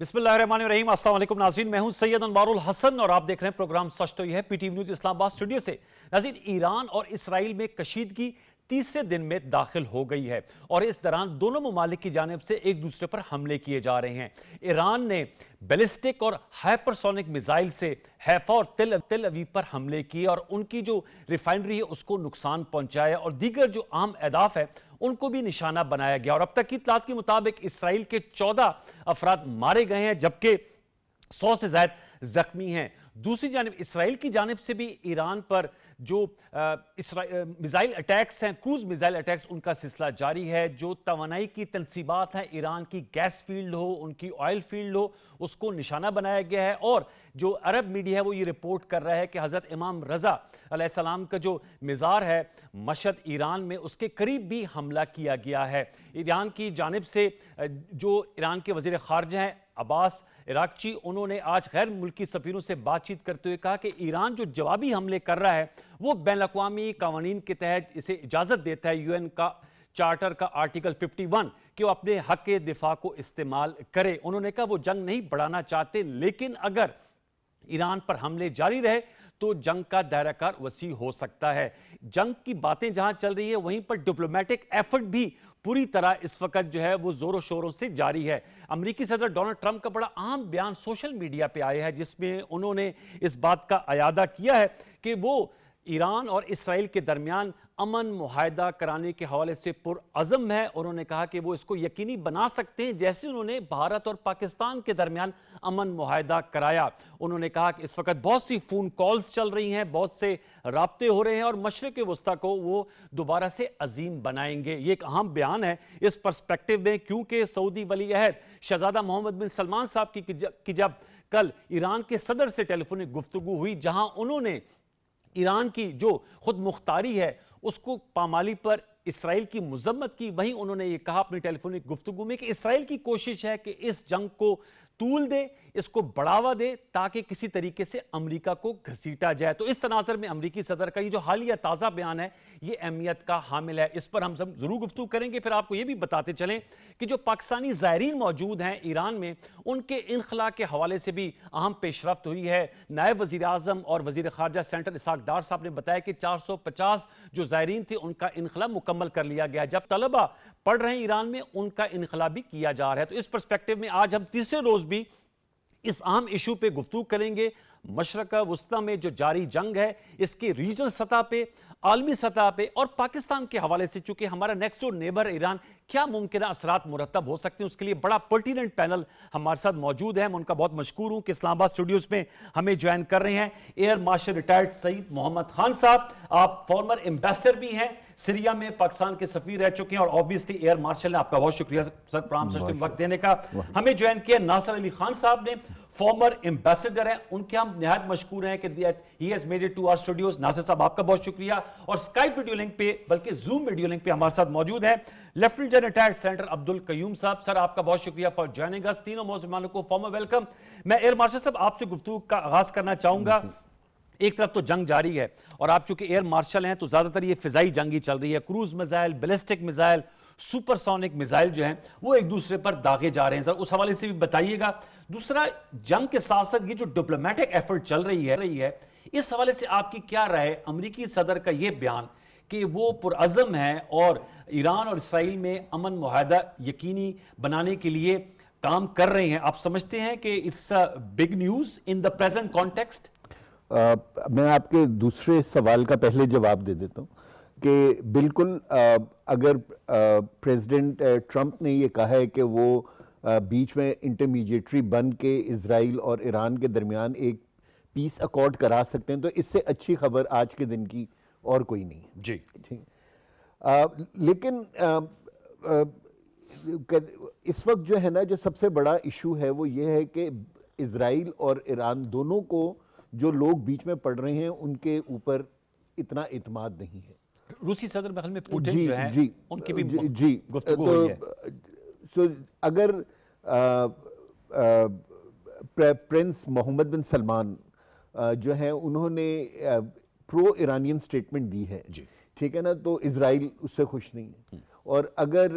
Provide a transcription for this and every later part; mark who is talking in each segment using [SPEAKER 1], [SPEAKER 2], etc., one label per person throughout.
[SPEAKER 1] बिस्मिल्लाहिर्रहमानिर्रहीम। अस्सलाम वालेकुम नाज़रीन, मैं हूं सैयद अनवारुल हसन और आप देख रहे हैं प्रोग्राम सच तो यह है पीटीवी न्यूज़ इस्लामाबाद स्टूडियो से। नाज़रीन, ईरान और इसराइल में कशीदगी तीसरे दिन में दाखिल हो गई है और इस दौरान दोनों ममालिक की जानिब से एक दूसरे पर हमले किए जा रहे हैं। ईरान ने बैलिस्टिक और हाइपरसोनिक मिसाइल से हैफा और तेल अवीव पर हमले किए और उनकी जो रिफाइनरी है उसको नुकसान पहुंचाया और दीगर जो आम अहदाफ है उनको भी निशाना बनाया गया। और अब तक की इत्तलात के मुताबिक इसराइल के 14 अफराद मारे गए हैं जबकि 100 से ज्यादा जख्मी हैं। दूसरी जानिब इसराइल की जानिब से भी ईरान पर जो मिसाइल अटैक्स हैं, क्रूज मिसाइल अटैक्स, उनका सिलसिला जारी है। जो तवानाई की तनसीबात हैं, ईरान की गैस फील्ड हो, उनकी ऑयल फील्ड हो, उसको निशाना बनाया गया है। और जो अरब मीडिया है वो ये रिपोर्ट कर रहा है कि हज़रत इमाम रजा अलैहिस्सलाम का जो मज़ार है मशहद ईरान में, उसके करीब भी हमला किया गया है। ईरान की जानिब से जो ईरान के वज़ीर ख़ारिजा हैं अब्बास इराक्ची, उन्होंने आज गैर मुल्की सफ़ीरों से बातचीत करते हुए कहा कि ईरान जो जवाबी हमले कर रहा है वो बैनुल-अक़वामी कानून के तहत इसे इजाज़त देता है, यूएन का चार्टर का आर्टिकल 51, कि वो अपने हक के दिफा को इस्तेमाल करे। उन्होंने कहा वो जंग नहीं बढ़ाना चाहते, लेकिन अगर ईरान पर हमले जारी रहे तो जंग का दायराकार वसी हो सकता है। जंग की बातें जहां चल रही है वहीं पर डिप्लोमेटिक एफर्ट भी पूरी तरह इस वक्त जो है वो जोरों शोरों से जारी है। अमेरिकी सदर डोनाल्ड ट्रंप का बड़ा अहम बयान सोशल मीडिया पे आया है जिसमें उन्होंने इस बात का अयादा किया है कि वो ईरान और इसराइल के दरमियान अमन मुआहदा कराने के हवाले से पुरअज़म है। उन्होंने कहा कि वो इसको यकीनी बना सकते हैं जैसे उन्होंने भारत और पाकिस्तान के दरमियान अमन मुआहदा कराया। उन्होंने कहा कि इस वक्त बहुत सी फ़ोन कॉल्स चल रही हैं, बहुत से राब्ते हो रहे हैं और मशरिक़ वस्ता को वो दोबारा से अजीम बनाएंगे। ये एक अहम बयान है इस पर्सपेक्टिव में, क्योंकि सऊदी वली अहद शहजादा मोहम्मद बिन सलमान साहब की जब कल ईरान के सदर से टेलीफोनिक गुफ्तगू हुई, जहां उन्होंने ईरान की जो खुद मुख्तारी है उसको पामाली पर इसराइल की मुजम्मत की, वहीं उन्होंने ये कहा अपनी टेलीफोनिक गुफ्तगू में कि इसराइल की कोशिश है कि इस जंग को तूल दे, इसको बढ़ावा दे ताकि किसी तरीके से अमेरिका को घसीटा जाए। तो इस तनाज़र में अमेरिकी सदर का ये जो हालिया ताज़ा बयान है ये अहमियत का हामिल है। इस पर हम सब जरूर गुफ्तगू करेंगे। फिर आपको ये भी बताते चलें कि जो पाकिस्तानी ज़ायरीन मौजूद हैं ईरान में, उनके इनखला के हवाले से भी अहम पेशरफ्त हुई है। नायब वज़ीर आज़म और वज़ीर ख़ारिजा सेंटर इसहाक डार साहब ने बताया कि 450 जो ज़ायरीन थे उनका इनखला मुकम्मल कर लिया गया। जब तलबा पढ़ रहे हैं ईरान में उनका इनखला भी किया जा रहा है। तो इस पर्सपेक्टिव में आज हम तीसरे रोज भी इस अहम इशू पे गुफ्तगू करेंगे। मशरक़ वस्ता में जो जारी जंग है इसके रीजनल सतह पे, आलमी सतह पे और पाकिस्तान के हवाले से, चूंकि हमारा नेक्स्ट डोर नेबर ईरान, क्या मुमकिन असरात मुरतब हो सकते हैं, उसके लिए बड़ा पर्टिनेंट पैनल हमारे साथ मौजूद है। मैं उनका बहुत मशकूर हूं कि इस्लामाबाद स्टूडियोज में हमें ज्वाइन कर रहे हैं air marshal retired Saeed Mohammad Khan sahab. आप फॉर्मर एम्बेसडर भी हैं, सीरिया में पाकिस्तान के सफीर रह चुके हैं और ऑब्वियसली एयर मार्शल ने आपका बहुत शुक्रिया सर प्राम सर वक्त देने का। हमें ज्वाइन किया नासिर अली खान साहब ने, फॉर्मर एम्बेसडर है, उनके हम निहायत मशकूर हैं कि he has made it to our studios. Nasir sahab आपका बहुत शुक्रिया। और स्काइप वीडियो लिंक पे, बल्कि जूम वीडियो लिंक पे हमारे साथ मौजूद है lieutenant general retired senator Abdul Qayyum sahab. Sir आपका बहुत शुक्रिया फॉर ज्वाइनिंग अस। तीनों मेहमानों को फॉर्मल वेलकम। मैं एयर मार्शल साहब आपसे गुफ्तगू का आगाज करना चाहूंगा। एक तरफ तो जंग जारी है और आप चूंकि एयर मार्शल हैं तो ज्यादातर ये फिजाई जंग ही चल रही है। Cruise missile, ballistic missile, supersonic missile जो हैं वो एक दूसरे पर दागे जा रहे हैं। सर उस हवाले से भी बताइएगा। दूसरा, जंग के साथ साथ ये जो डिप्लोमेटिक एफर्ट चल रही है इस हवाले से आपकी क्या राय है? अमेरिकी सदर का ये बयान कि वो पुरअज़म है और ईरान और इसराइल में अमन मुआहदा यकीनी बनाने के लिए काम कर रहे हैं, आप समझते हैं कि it's a big news in the present context?
[SPEAKER 2] मैं आपके दूसरे सवाल का पहले जवाब दे देता हूँ कि बिल्कुल अगर प्रेसिडेंट ट्रंप ने ये कहा है कि वो बीच में इंटरमीडिएटरी बन के इजराइल और ईरान के दरमियान एक पीस अकॉर्ड करा सकते हैं, तो इससे अच्छी खबर आज के दिन की और कोई नहीं है
[SPEAKER 1] जी।
[SPEAKER 2] लेकिन इस वक्त जो है ना, जो सबसे बड़ा इशू है वो ये है कि इजराइल और ईरान दोनों को जो लोग बीच में पढ़ रहे हैं उनके ऊपर इतना इत्मीनान नहीं है।
[SPEAKER 1] रूसी सदर महल में पुतिन जो हैं उनकी भी गुफ्तगू
[SPEAKER 2] तो
[SPEAKER 1] हुई है।
[SPEAKER 2] अगर प्रिंस मोहम्मद बिन सलमान जो है उन्होंने प्रो ईरानियन स्टेटमेंट दी है, ठीक है ना, तो इजराइल उससे खुश नहीं है। और अगर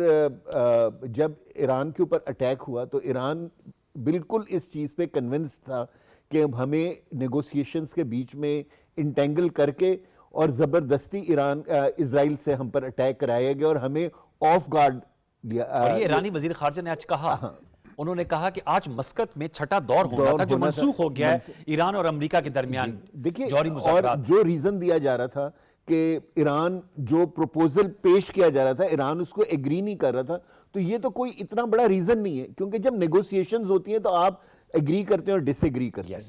[SPEAKER 2] जब ईरान के ऊपर अटैक हुआ तो ईरान बिल्कुल इस चीज पे कन्विंस था कि हमें नेगोशिएशंस के बीच में इंटेंगल करके और जबरदस्ती इजराइल से हम पर अटैक कराया गया और हमें ऑफ गार्ड लिया।
[SPEAKER 1] और ये ईरानी वजीर खारजा ने आज कहा, उन्होंने कहा कि आज मस्कत में छठा दौर होना था जो मनसूख हो गया है ईरान और अमेरिका के दरमियान
[SPEAKER 2] देखिए,
[SPEAKER 1] जौहरी
[SPEAKER 2] और
[SPEAKER 1] मुज़ाकरात।
[SPEAKER 2] जो रीजन दिया जा रहा था कि ईरान जो प्रपोजल पेश किया जा रहा था ईरान उसको एग्री नहीं कर रहा था, तो ये तो कोई इतना बड़ा रीजन नहीं है, क्योंकि जब नेगोशिएशंस होती हैं तो आप एग्री करते हैं और डिसएग्री करते हैं,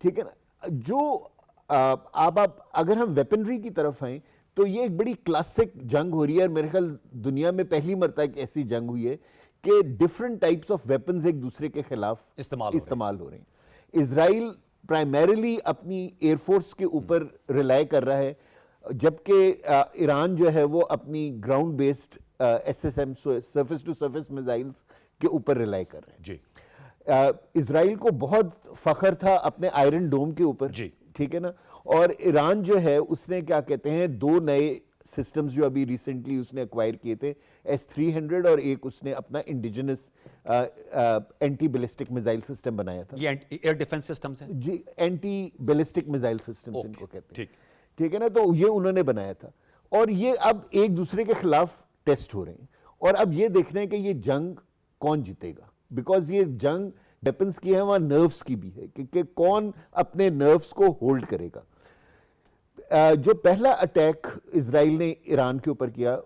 [SPEAKER 2] ठीक है ना। जो आप अगर हम वेपनरी की तरफ आए तो ये एक बड़ी क्लासिक जंग हो रही है, मेरे ख्याल दुनिया में पहली मरतबा एक ऐसी जंग हुई है कि डिफरेंट टाइप्स ऑफ वेपन्स एक दूसरे के खिलाफ इस्तेमाल हो रहे हैं। इजराइल प्राइमरीली अपनी एयरफोर्स के ऊपर रिलाय कर रहा है, जबकि ईरान जो है वो अपनी ground based SSM surface to surface missiles के ऊपर रिलाय कर रहे हैं जी। इजराइल को बहुत फख्र था अपने आयरन डोम के ऊपर, ठीक है ना, और ईरान जो है उसने क्या कहते हैं 2 नए सिस्टम्स जो अभी रिसेंटली उसने एक्वायर किए थे, S-300 और एक उसने अपना indigenous anti ballistic missile system बनाया था।
[SPEAKER 1] ये एयर डिफेंस सिस्टम्स हैं
[SPEAKER 2] जी, एंटी बैलिस्टिक मिसाइल सिस्टम्स इनको कहते हैं, ठीक है ना। तो ये उन्होंने बनाया था और ये अब एक दूसरे के खिलाफ टेस्ट हो रहे हैं और अब ये देख रहे हैं कि ये जंग कौन जीतेगा, बिकॉज ये जंग वेपन्स की है, वहां नर्व्स की भी है कि कौन अपने नर्व्स को होल्ड करेगा। जो पहला अटैक इजराइल ने ईरान के ऊपर किया,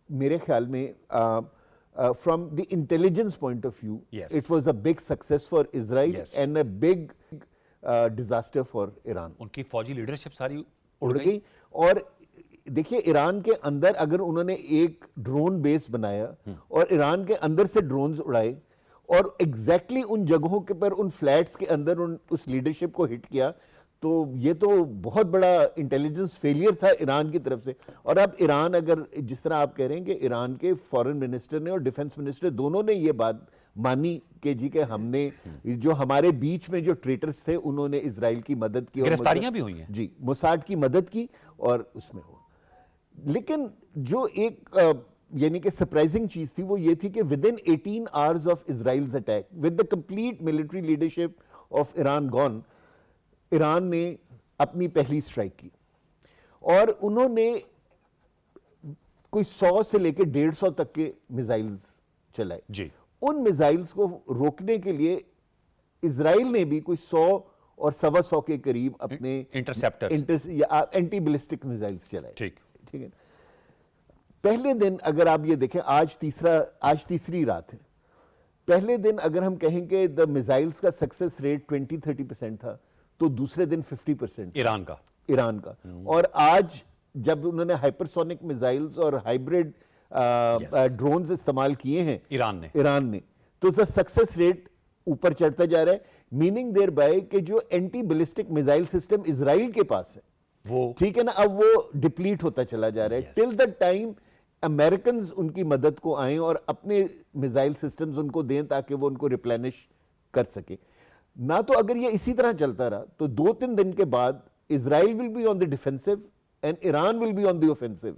[SPEAKER 2] मेरे ख्याल में from the intelligence point of view it was a big success for Israel and a big disaster for Iran.
[SPEAKER 1] उनकी फौजी लीडरशिप सारी
[SPEAKER 2] उड़ गई। और देखिए ईरान के अंदर अगर उन्होंने एक ड्रोन बेस बनाया और ईरान के अंदर से ड्रोन्स उड़ाए और एग्जैक्टली उन जगहों के पर उन फ्लैट्स के अंदर उस लीडरशिप को हिट किया, तो ये तो बहुत बड़ा इंटेलिजेंस फेलियर था ईरान की तरफ से। और अब ईरान, अगर जिस तरह आप कह रहे हैं कि ईरान के फॉरेन मिनिस्टर ने और डिफेंस मिनिस्टर दोनों ने ये बात मानी कि जी के हमने जो हमारे बीच में जो ट्रेटर्स थे उन्होंने इजराइल की मदद की,
[SPEAKER 1] गिरफ्तारियां भी हुई हैं
[SPEAKER 2] जी, मोसाद की मदद की और उसमें हो। लेकिन जो एक यानी कि सरप्राइजिंग चीज थी वो ये थी कि with in 18 hours of Israel's attack with the complete military leadership of Iran gone, Iran ने अपनी पहली स्ट्राइक की और उन्होंने कोई 100 से लेकर 150 तक के मिसाइल्स चलाए जी। उन मिसाइल्स को रोकने के लिए इजराइल ने भी कोई 100 और 125 के करीब अपने
[SPEAKER 1] इंटरसेप्टर्स
[SPEAKER 2] या एंटी बैलिस्टिक मिसाइल्स चलाए,
[SPEAKER 1] ठीक
[SPEAKER 2] है। पहले दिन अगर आप ये देखें, आज तीसरी रात है, पहले दिन अगर हम कहें कि द मिसाइल्स का सक्सेस रेट 20-30% था, तो दूसरे दिन 50%
[SPEAKER 1] ईरान का।
[SPEAKER 2] और आज जब उन्होंने हाइपरसोनिक मिसाइल्स और हाइब्रिड ड्रोन्स इस्तेमाल किए हैं ईरान ने, तो द सक्सेस रेट ऊपर चढ़ता जा रहा है, मीनिंग देयर बाय कि जो anti ballistic missile system Israel के पास है वो, ठीक है ना, अब वो डिप्लीट होता चला जा रहा है टिल द टाइम अमेरिकन उनकी मदद को आए और अपने मिसाइल सिस्टम्स उनको दें ताकि वो उनको रिप्लेनिश कर सके। ना तो अगर ये इसी तरह चलता रहा तो 2-3 दिन के बाद Israel will be on the defensive and Iran will be on the offensive.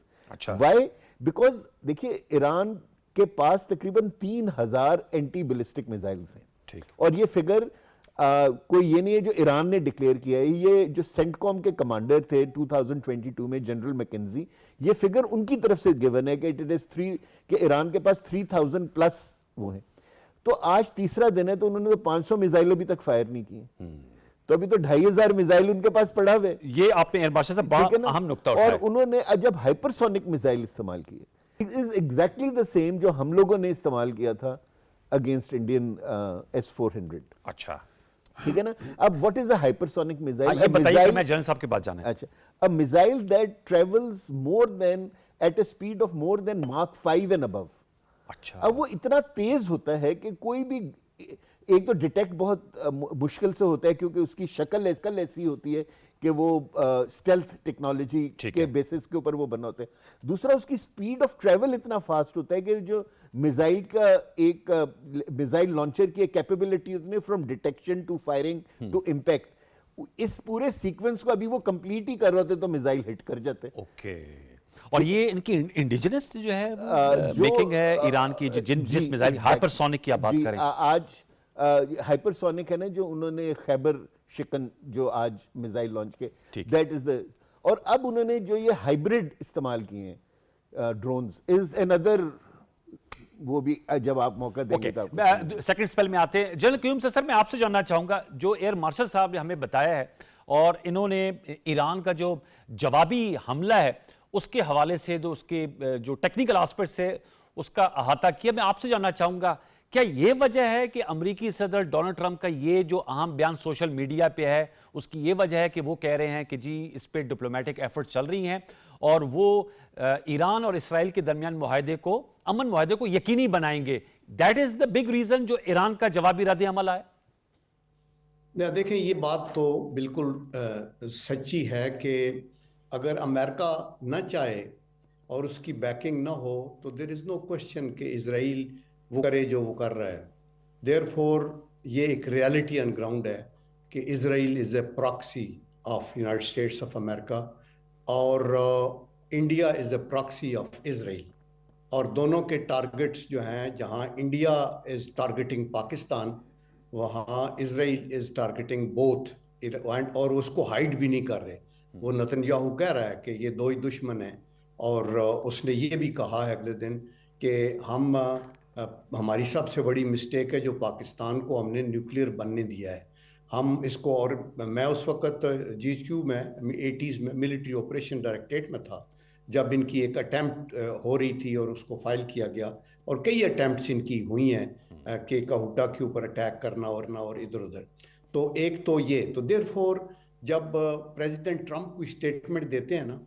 [SPEAKER 2] Why? Because देखिए ईरान के पास तकरीबन 3000 एंटी बैलिस्टिक मिसाइल्स हैं और ये फिगर कोई ये नहीं है जो ईरान ने डिक्लेयर किया है, ये जो सेंटकॉम के कमांडर थे 2022 में जनरल मैकेंजी, ये फिगर उनकी तरफ से गिवन है कि इट इज 3 कि ईरान के पास 3000 प्लस वो है। तो आज तीसरा दिन है तो उन्होंने तो 500 मिसाइल अभी तक फायर नहीं किए, तो अभी तो 2500 मिसाइल उनके पास पड़ा हुआ है।
[SPEAKER 1] ये आपने एयरबाशा से अहम नुक्ता उठाया।
[SPEAKER 2] और उन्होंने जब हाइपरसोनिक मिसाइल इस्तेमाल किए, it is exactly the same जो हम लोगों ने इस्तेमाल किया था अगेंस्ट इंडियन S-400।
[SPEAKER 1] अच्छा,
[SPEAKER 2] ठीक है ना। अब what is a hypersonic missile?
[SPEAKER 1] ये बताइए, मैं जनरल साहब के पास जाना है।
[SPEAKER 2] अच्छा, a missile that travels more than at a speed of more than Mach 5 and above.
[SPEAKER 1] अच्छा,
[SPEAKER 2] अब वो इतना तेज होता है कि कोई भी, एक तो डिटेक्ट बहुत मुश्किल से होता है क्योंकि उसकी शक्ल ऐसी होती है कि वो स्टेल्थ टेक्नोलॉजी के बेसिस के ऊपर वो बना होता है। दूसरा, उसकी स्पीड ऑफ ट्रेवल इतना फास्ट होता है कि जो मिसाइल का एक मिसाइल लॉन्चर की कैपेबिलिटी होती है from detection to firing to impact, इस पूरे सीक्वेंस को अभी वो कंप्लीट ही कर रहे होते तो मिसाइल हिट कर जाते।
[SPEAKER 1] ओके। और ये इनकी इंडिजिनस जो है मेकिंग है ईरान की, जिस मिसाइल हाइपरसोनिक की आप बात करें,
[SPEAKER 2] आज हाइपरसोनिक है ना, जो उन्होंने खैबर शिकन जो आज मिसाइल लॉन्च के,
[SPEAKER 1] ठीक।
[SPEAKER 2] दैट इज द, और अब उन्होंने जो ये हाइब्रिड इस्तेमाल किए हैं ड्रोन्स इज अनदर, वो भी जब आप मौका देंगे तो आपको
[SPEAKER 1] सेकंड स्पेल में आते हैं। जनरल क्यूम से सर मैं आपसे जानना चाहूंगा, जो एयर मार्शल साहब ने हमें बताया है और इन्होंने ईरान का जो जवाबी हमला है उसके हवाले से जो उसके जो टेक्निकल एस्पेक्ट है उसका अहाता किया, मैं आपसे जानना चाहूंगा क्या ये वजह है कि अमेरिकी सदर डोनाल्ड ट्रंप का ये जो अहम बयान सोशल मीडिया पे है उसकी ये वजह है कि वो कह रहे हैं कि जी इस पे डिप्लोमेटिक एफर्ट चल रही हैं और वो ईरान और इसराइल के दरमियान मुआहदे को, अमन मुआहदे को यकीनी बनाएंगे, that is the big reason जो ईरान का जवाबी रद्द अमल आया?
[SPEAKER 3] देखें, ये बात तो बिल्कुल सच्ची है कि अगर अमेरिका न चाहे और उसकी बैकिंग ना हो तो देयर इज़ नो क्वेश्चन कि इजराइल वो करे जो वो कर रहा है। देयरफॉर ये एक रियलिटी ऑन ग्राउंड है कि Israel is a proxy of United States of America और India is a proxy of Israel, और दोनों के टारगेट्स जो हैं, जहाँ इंडिया इज़ टारगेटिंग पाकिस्तान वहाँ इजराइल इज़ टारगेटिंग बोथ, और उसको हाइड भी नहीं कर रहे। वो नेतन्याहू कह रहा है कि ये दो ही दुश्मन हैं, और उसने ये भी कहा है अगले दिन कि हमारी सबसे बड़ी मिस्टेक है जो पाकिस्तान को हमने न्यूक्लियर बनने दिया है, हम इसको। और मैं उस वक्त GHQ में 80s में मिलिट्री ऑपरेशन डायरेक्टरेट में था जब इनकी एक अटैम्प्ट हो रही थी और उसको फाइल किया गया, और कई अटैम्प्ट्स इनकी हुई हैं कि काहुटा के ऊपर अटैक करना और इधर उधर। तो एक तो ये तो देयरफॉर जब प्रेसिडेंट ट्रंप कोई स्टेटमेंट देते हैं ना,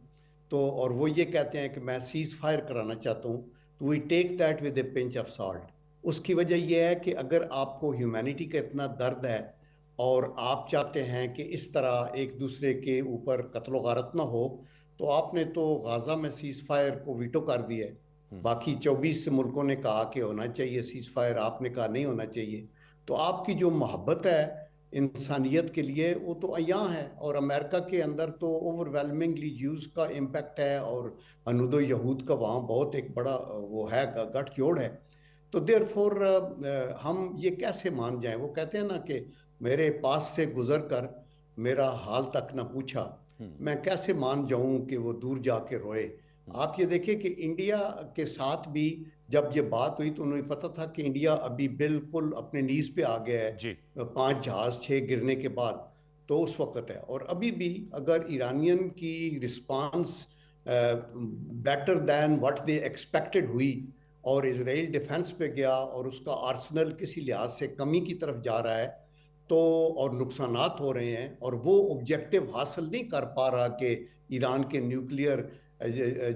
[SPEAKER 3] तो और वो ये कहते हैं कि मैं सीज फायर कराना चाहता हूँ, तो we take that with a pinch of salt. उसकी वजह यह है कि अगर आपको ह्यूमैनिटी का इतना दर्द है और आप चाहते हैं कि इस तरह एक दूसरे के ऊपर कत्लो गारत ना हो, तो आपने तो गाजा में सीज फायर को वीटो कर दिया है। बाकी 24 मुल्कों ने कहा कि होना चाहिए सीज फायर, आपने कहा नहीं होना चाहिए। तो आपकी जो मोहब्बत है इंसानियत के लिए वो तो अयां है, और अमेरिका के अंदर तो ओवरवेलमिंगली ज्यूज़ का इम्पैक्ट है और हनूदो यहूद का वहाँ बहुत एक बड़ा वो है, गठजोड़ है। तो देयरफॉर हम ये कैसे मान जाएं? वो कहते हैं ना कि मेरे पास से गुजर कर मेरा हाल तक ना पूछा, मैं कैसे मान जाऊं कि वो दूर जाके रोए। आप ये देखिए कि इंडिया के साथ भी जब ये बात हुई तो उन्हें पता था कि इंडिया अभी बिल्कुल अपने नीज पे आ गया है, 5 जहाज 6 गिरने के बाद, तो उस वक्त है। और अभी भी अगर ईरानियन की response better than what they expected हुई और इजराइल डिफेंस पे गया और उसका आर्सेनल किसी लिहाज से कमी की तरफ जा रहा है, तो और नुकसानात हो रहे हैं और वो ऑब्जेक्टिव हासिल नहीं कर पा रहा कि ईरान के न्यूक्लियर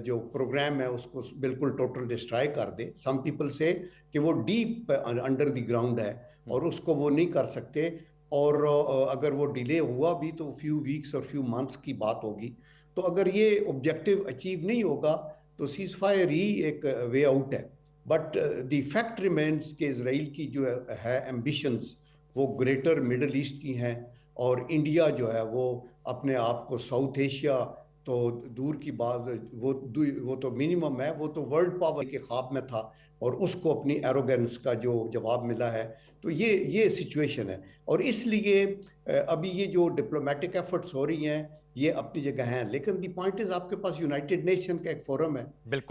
[SPEAKER 3] जो प्रोग्राम है उसको बिल्कुल टोटल डिस्ट्रॉय कर दे। सम पीपल से कि वो डीप अंडर द ग्राउंड है और उसको वो नहीं कर सकते, और अगर वो डिले हुआ भी तो फ्यू वीक्स और फ्यू मंथ्स की बात होगी। तो अगर ये ऑब्जेक्टिव अचीव नहीं होगा तो सीज फायर ही एक वे आउट है। बट द फैक्ट रिमेन्स कि इजराइल की जो है एम्बिशंस वो ग्रेटर मिडल ईस्ट की हैं, और इंडिया जो है वो अपने आप को साउथ एशिया तो दूर की बात, वो तो मिनिमम है, वो तो वर्ल्ड पावर के ख्वाब में था और उसको अपनी एरोगेंस का जो जवाब मिला है। तो ये सिचुएशन है, और इसलिए अभी ये जो डिप्लोमेटिक एफर्ट्स हो रही हैं ये अपनी जगह हैं, लेकिन दी पॉइंट इज आपके पास यूनाइटेड नेशन का एक फोरम है।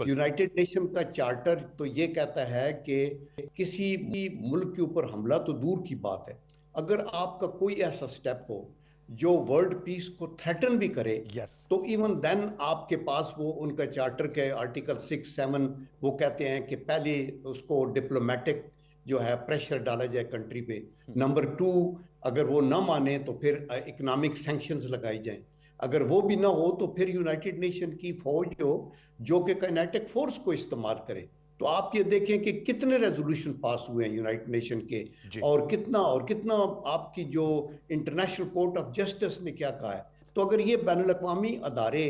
[SPEAKER 3] यूनाइटेड नेशन का चार्टर तो ये कहता है कि किसी भी मुल्क के ऊपर हमला तो दूर की बात है, अगर आपका कोई ऐसा स्टेप हो जो वर्ल्ड पीस को थ्रेटन भी करे, तो इवन देन आपके पास वो उनका चार्टर के आर्टिकल 6-7 वो कहते हैं कि पहले उसको डिप्लोमेटिक जो है प्रेशर डाला जाए कंट्री पे। नंबर 2, अगर वो ना माने तो फिर इकोनॉमिक सैंक्शंस लगाई जाएं। अगर वो भी ना हो तो फिर यूनाइटेड नेशन की फौज हो जो कि काइनेटिक फोर्स को इस्तेमाल करे। तो आप ये देखें कि कितने रेजोल्यूशन पास हुए हैं यूनाइटेड नेशन के, और कितना आपकी जो इंटरनेशनल कोर्ट ऑफ जस्टिस ने क्या कहा है। तो अगर ये बैनुल अक़वामी अदारे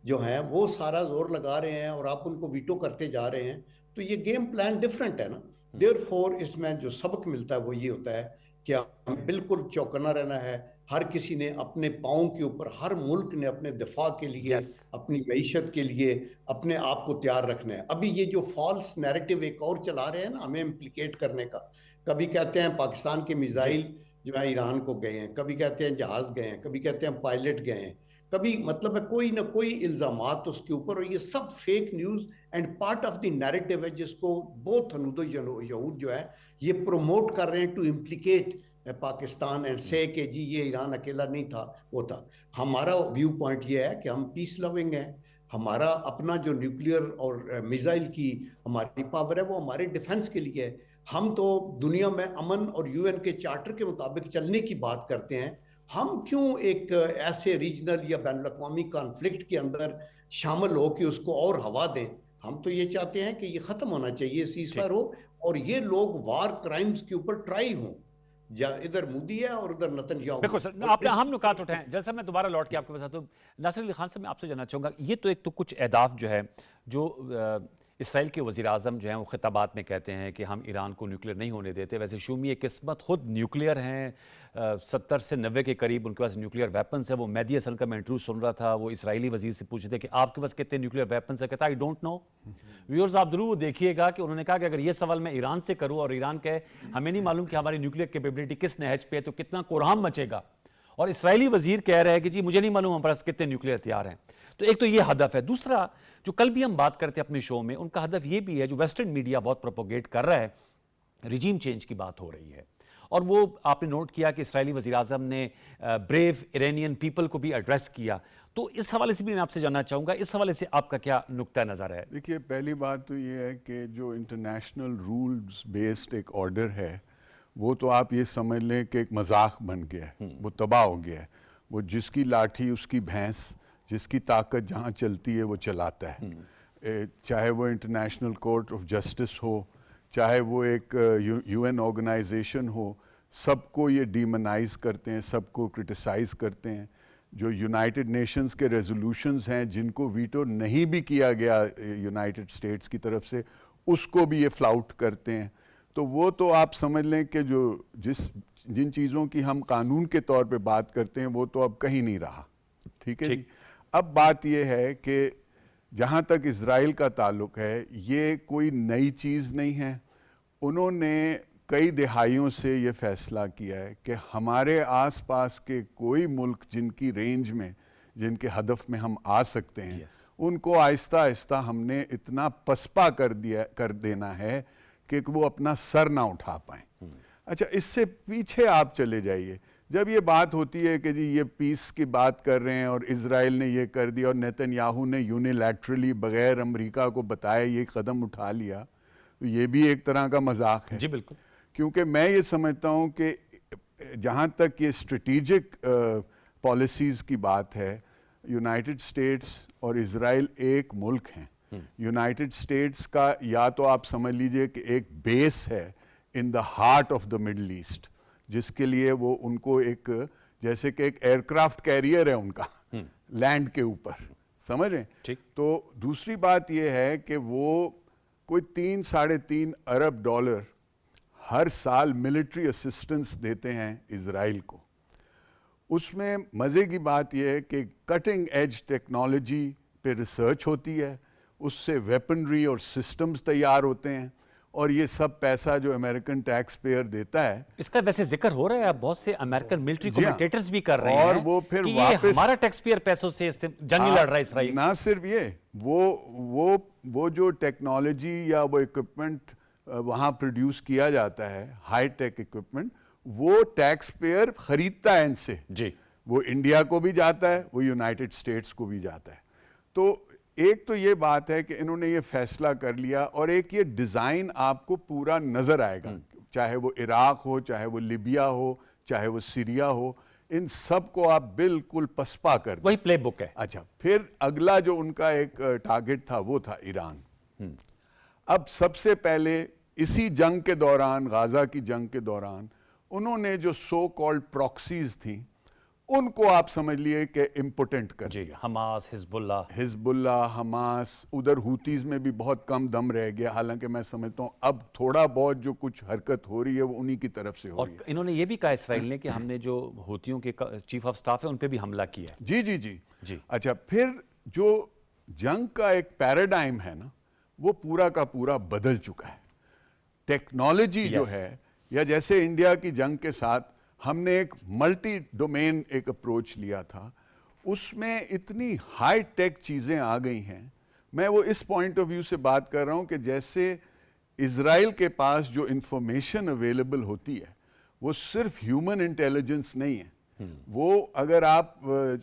[SPEAKER 3] जो हैं वो सारा जोर लगा रहे हैं और आप उनको वीटो करते जा रहे हैं, तो ये गेम प्लान डिफरेंट है ना। देयरफॉर इसमें जो सबक मिलता है वो ये होता है कि हमें बिल्कुल चौकन्ना रहना है, हर किसी ने अपने पाँव के ऊपर, हर मुल्क ने अपने दिफा के लिए, अपनी मईशत के लिए अपने आप को तैयार रखना है। अभी ये जो फॉल्स नैरेटिव एक और चला रहे हैं ना हमें इम्प्लीकेट करने का, कभी कहते हैं पाकिस्तान के मिसाइल जो है ईरान को गए हैं, कभी कहते हैं जहाज गए हैं, कभी कहते हैं पायलट गए हैं, कभी मतलब है कोई ना कोई इल्जामात उसके ऊपर, और ये सब fake news and part of the narrative है जिसको बोथ हनूदो यहूद जो है ये प्रमोट कर रहे हैं टू इम्प्लीकेट पाकिस्तान एंड से कि जी ये ईरान अकेला नहीं था, वो था। हमारा व्यू पॉइंट ये है कि हम पीस लविंग हैं, हमारा अपना जो न्यूक्लियर और मिसाइल की हमारी पावर है वो हमारे डिफेंस के लिए है। हम तो दुनिया में अमन और यूएन के चार्टर के मुताबिक चलने की बात करते हैं। हम क्यों एक ऐसे रीजनल या बैन अवी कॉन्फ्लिक्ट के अंदर शामिल हो कि उसको और हवा दें? हम तो ये चाहते हैं कि ये खत्म होना चाहिए, सीजफायर हो, और ये लोग वार क्राइम्स के ऊपर ट्राई हों। इधर मोदी है और उधर नेतन्याहू।
[SPEAKER 1] बिल्कुल सर, आपने हम नुकात उठाए। जैसे मैं दोबारा लौट के आपके पास आता हूं, नासिर अली खान साहब, मैं आपसे जानना चाहूंगा, ये तो एक तो कुछ अहदाफ जो है जो इसराइल के वज़ीर आज़म जो हैं वो खिताबात में कहते हैं कि हम ईरान को न्यूक्लियर नहीं होने देते। वैसे शूमी किस्मत खुद न्यूक्लियर हैं, 70 से 90 के करीब उनके पास न्यूक्लियर वेपन्स है। वो मेहदी हसन का मैं इंटरव्यू सुन रहा था, वो इसराइली वजीर से पूछे थे कि आपके पास कितने न्यूक्लियर वेपन्स है, कहता आई डोंट नो। व्यूअर्स आप जरूर देखिएगा कि उन्होंने कहा कि अगर ये सवाल मैं ईरान से करूँ और ईरान कहे हमें नहीं मालूम कि हमारी न्यूक्लियर कैपेबिलिटी किस नहज पे है, तो कितना कोराम मचेगा। और इसराइली वजीर कह रहे हैं कि जी मुझे नहीं मालूम हमारे पास कितने न्यूक्लियर हथियार हैं। तो एक तो ये हदफ है। दूसरा, जो कल भी हम बात करते हैं अपने शो में, उनका हदफ ये भी है, जो वेस्टर्न मीडिया बहुत प्रोपोगेट कर रहा है, रिजीम चेंज की बात हो रही है। और वो आपने नोट किया कि इसराइली वज़ीर आज़म ने ब्रेव इरानियन पीपल को भी एड्रेस किया। तो इस हवाले से भी मैं आपसे जानना चाहूँगा, इस हवाले से आपका क्या नुक्ता नज़र है?
[SPEAKER 4] देखिए, पहली बात तो ये है कि जो इंटरनेशनल रूल्स बेस्ड एक ऑर्डर है वो तो आप ये समझ लें कि एक मजाक बन गया है, वो तबाह हो गया है। वो जिसकी लाठी उसकी भैंस, जिसकी ताकत जहाँ चलती है वो चलाता है। चाहे वो इंटरनेशनल कोर्ट ऑफ जस्टिस हो, चाहे वो एक यूएन ऑर्गेनाइजेशन हो, सबको ये डीमोनाइज करते हैं, सबको क्रिटिसाइज करते हैं। जो यूनाइटेड नेशंस के रेजोल्यूशंस हैं जिनको वीटो नहीं भी किया गया यूनाइटेड स्टेट्स की तरफ से, उसको भी ये फ्लाउट करते हैं। तो वो तो आप समझ लें कि जिन चीज़ों की हम कानून के तौर पे बात करते हैं वो तो अब कहीं नहीं रहा। ठीक है जी। अब बात ये है कि जहाँ तक इज़राइल का ताल्लुक है, ये कोई नई चीज़ नहीं है। उन्होंने कई दिहाइयों से ये फैसला किया है कि हमारे आसपास के कोई मुल्क जिनकी रेंज में, जिनके हदफ में हम आ सकते हैं, उनको आहिस्ता आहिस्ता हमने इतना पसपा कर देना है कि वो अपना सर ना उठा पाएं। अच्छा, इससे पीछे आप चले जाइए। जब ये बात होती है कि जी ये पीस की बात कर रहे हैं और इजराइल ने ये कर दिया और नेतन्याहू ने यूनिलैटरली बगैर अमेरिका को बताए ये कदम उठा लिया, तो ये भी एक तरह का मजाक है।
[SPEAKER 1] जी बिल्कुल।
[SPEAKER 4] क्योंकि मैं ये समझता हूँ कि जहाँ तक ये स्ट्रेटेजिक पॉलिसीज़ की बात है, यूनाइटेड स्टेट्स और इजराइल एक मुल्क हैं। यूनाइटेड स्टेट्स का या तो आप समझ लीजिए कि एक बेस है in the heart of the middle east, जिसके लिए वो उनको एक जैसे कि एक एयरक्राफ्ट कैरियर है उनका लैंड के ऊपर, समझ रहे हैं? तो दूसरी बात ये है कि वो कोई 3-3.5 अरब डॉलर हर साल मिलिट्री असिस्टेंस देते हैं इजराइल को। उसमें मज़े की बात यह है कि कटिंग एज टेक्नोलॉजी पे रिसर्च होती है, उससे वेपनरी और सिस्टम्स तैयार होते हैं, और ये सब पैसा जो अमेरिकन टैक्स पेयर देता है।
[SPEAKER 1] इसका वैसे जिक्र हो रहा है, बहुत से अमेरिकन मिलिट्री कमेंटेटर्स भी कर रहे हैं,
[SPEAKER 4] और वो फिर
[SPEAKER 1] कि
[SPEAKER 4] वापस
[SPEAKER 1] ये हमारा टैक्स पेयर पैसों से जंग लड़ रहा है इसराइल।
[SPEAKER 4] ना सिर्फ ये, वो जो टेक्नोलॉजी या वो इक्विपमेंट वहाँ प्रोड्यूस किया जाता है, हाई टेक इक्विपमेंट, वो टैक्स पेयर खरीदता है इनसे जी। वो इंडिया को भी जाता है, वो यूनाइटेड स्टेट्स को भी जाता है। तो एक तो ये बात है कि इन्होंने ये फैसला कर लिया, और एक ये डिज़ाइन आपको पूरा नज़र आएगा, चाहे वो इराक हो, चाहे वो लिबिया हो, चाहे वो सीरिया हो, इन सब को आप बिल्कुल पसपा कर दें।
[SPEAKER 1] वही प्ले बुक है।
[SPEAKER 4] अच्छा, फिर अगला जो उनका एक टारगेट था वो था ईरान। अब सबसे पहले इसी जंग के दौरान, गाजा की जंग के दौरान, उन्होंने जो सो कॉल्ड प्रॉक्सीज थी उनको आप समझ लिए कि इम्पोर्टेंट कर
[SPEAKER 1] जी,
[SPEAKER 4] दिया।
[SPEAKER 1] हमास,
[SPEAKER 4] हिजबुल्ला, हमास, उधर हूतीज में भी बहुत कम दम रह गया, हालांकि मैं समझता हूँ अब थोड़ा बहुत जो कुछ हरकत हो रही है वो उन्हीं की तरफ से हो
[SPEAKER 1] और
[SPEAKER 4] रही है।
[SPEAKER 1] इन्होंने ये भी कहा इसराइल ने कि हमने जो हूतियों के चीफ ऑफ स्टाफ है उन पे भी हमला किया है।
[SPEAKER 4] जी जी जी
[SPEAKER 1] जी।
[SPEAKER 4] अच्छा, फिर जो जंग का एक पैराडाइम है ना, वो पूरा का पूरा बदल चुका है। टेक्नोलॉजी जो
[SPEAKER 1] Yes.
[SPEAKER 4] है, या जैसे इंडिया की जंग के साथ हमने एक मल्टी डोमेन एक अप्रोच लिया था, उसमें इतनी हाई टेक चीज़ें आ गई हैं। मैं वो इस पॉइंट ऑफ व्यू से बात कर रहा हूँ कि जैसे इज़राइल के पास जो इंफॉर्मेशन अवेलेबल होती है वो सिर्फ ह्यूमन इंटेलिजेंस नहीं है। वो अगर आप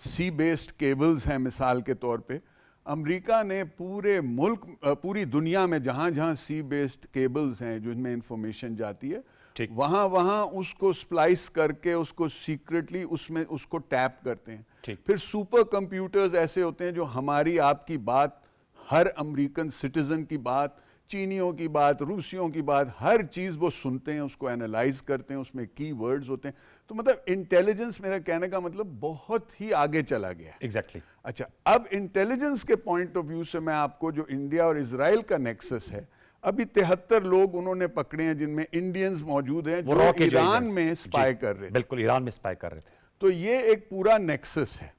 [SPEAKER 4] सी बेस्ड केबल्स हैं मिसाल के तौर पे, अमेरिका ने पूरे मुल्क पूरी दुनिया में जहाँ जहाँ सी बेस्ड केबल्स हैं जिनमें इंफॉर्मेशन जाती है,
[SPEAKER 1] ठीक।
[SPEAKER 4] वहाँ वहाँ उसको स्प्लाइस करके उसको सीक्रेटली उसमें उसको टैप करते हैं।
[SPEAKER 1] ठीक।
[SPEAKER 4] फिर सुपर कंप्यूटर्स ऐसे होते हैं जो हमारी आपकी बात, हर अमेरिकन सिटीजन की बात, चीनियों की बात, रूसियों की बात, हर चीज़ वो सुनते हैं, उसको एनालाइज करते हैं, उसमें की वर्ड्स होते हैं। तो मतलब इंटेलिजेंस, मेरा कहने का मतलब बहुत ही आगे चला गया है।
[SPEAKER 1] एग्जैक्टली।
[SPEAKER 4] अच्छा, अब इंटेलिजेंस के पॉइंट ऑफ व्यू से मैं आपको जो इंडिया और इजराइल का नेक्सस है, अभी 73 लोग उन्होंने पकड़े हैं जिनमें इंडियंस मौजूद हैं जो ईरान में स्पाई कर रहे थे।
[SPEAKER 1] बिल्कुल, ईरान में स्पाई कर रहे थे।
[SPEAKER 4] तो ये एक पूरा नेक्सस है।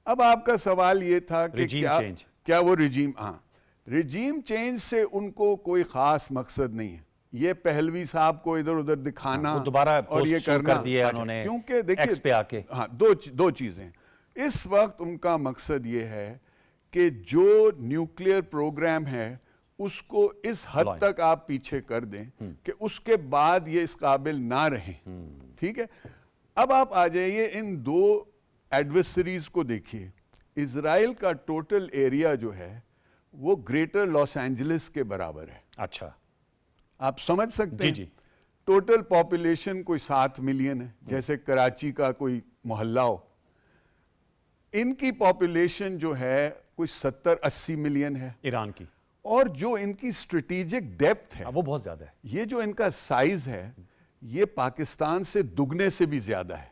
[SPEAKER 4] अब आपका सवाल ये था कि
[SPEAKER 1] Regime change।
[SPEAKER 4] क्या वो रिजीम, हाँ, रिजीम चेंज से उनको कोई खास मकसद नहीं है। ये पहलवी साहब को इधर उधर दिखाना
[SPEAKER 1] वो दोबारा
[SPEAKER 4] और ये
[SPEAKER 1] post शुरू
[SPEAKER 4] करना
[SPEAKER 1] कर दिया
[SPEAKER 4] अच्छा,
[SPEAKER 1] उन्होंने
[SPEAKER 4] क्योंकि देखिए
[SPEAKER 1] X पे आके।
[SPEAKER 4] हाँ, दो चीजें इस वक्त उनका मकसद ये है कि जो न्यूक्लियर प्रोग्राम है उसको इस हद
[SPEAKER 1] Blind।
[SPEAKER 4] तक आप पीछे कर दें कि उसके बाद ये इस काबिल ना रहें। ठीक है, अब आप आ जाइए इन दो एडवर्सरीज को देखिए। इजराइल का टोटल एरिया जो है वो ग्रेटर लॉस एंजलिस के बराबर है।
[SPEAKER 1] अच्छा,
[SPEAKER 4] आप समझ सकते हैं।
[SPEAKER 1] जी।
[SPEAKER 4] टोटल पॉपुलेशन कोई 7 मिलियन है, जैसे कराची का कोई मोहल्ला हो। इनकी पॉपुलेशन जो है कोई 70-80 मिलियन है।
[SPEAKER 1] ईरान की,
[SPEAKER 4] और जो इनकी स्ट्रेटेजिक डेप्थ है,
[SPEAKER 1] वो बहुत ज्यादा है।
[SPEAKER 4] ये जो इनका साइज है, ये पाकिस्तान से दुगने से भी ज्यादा है।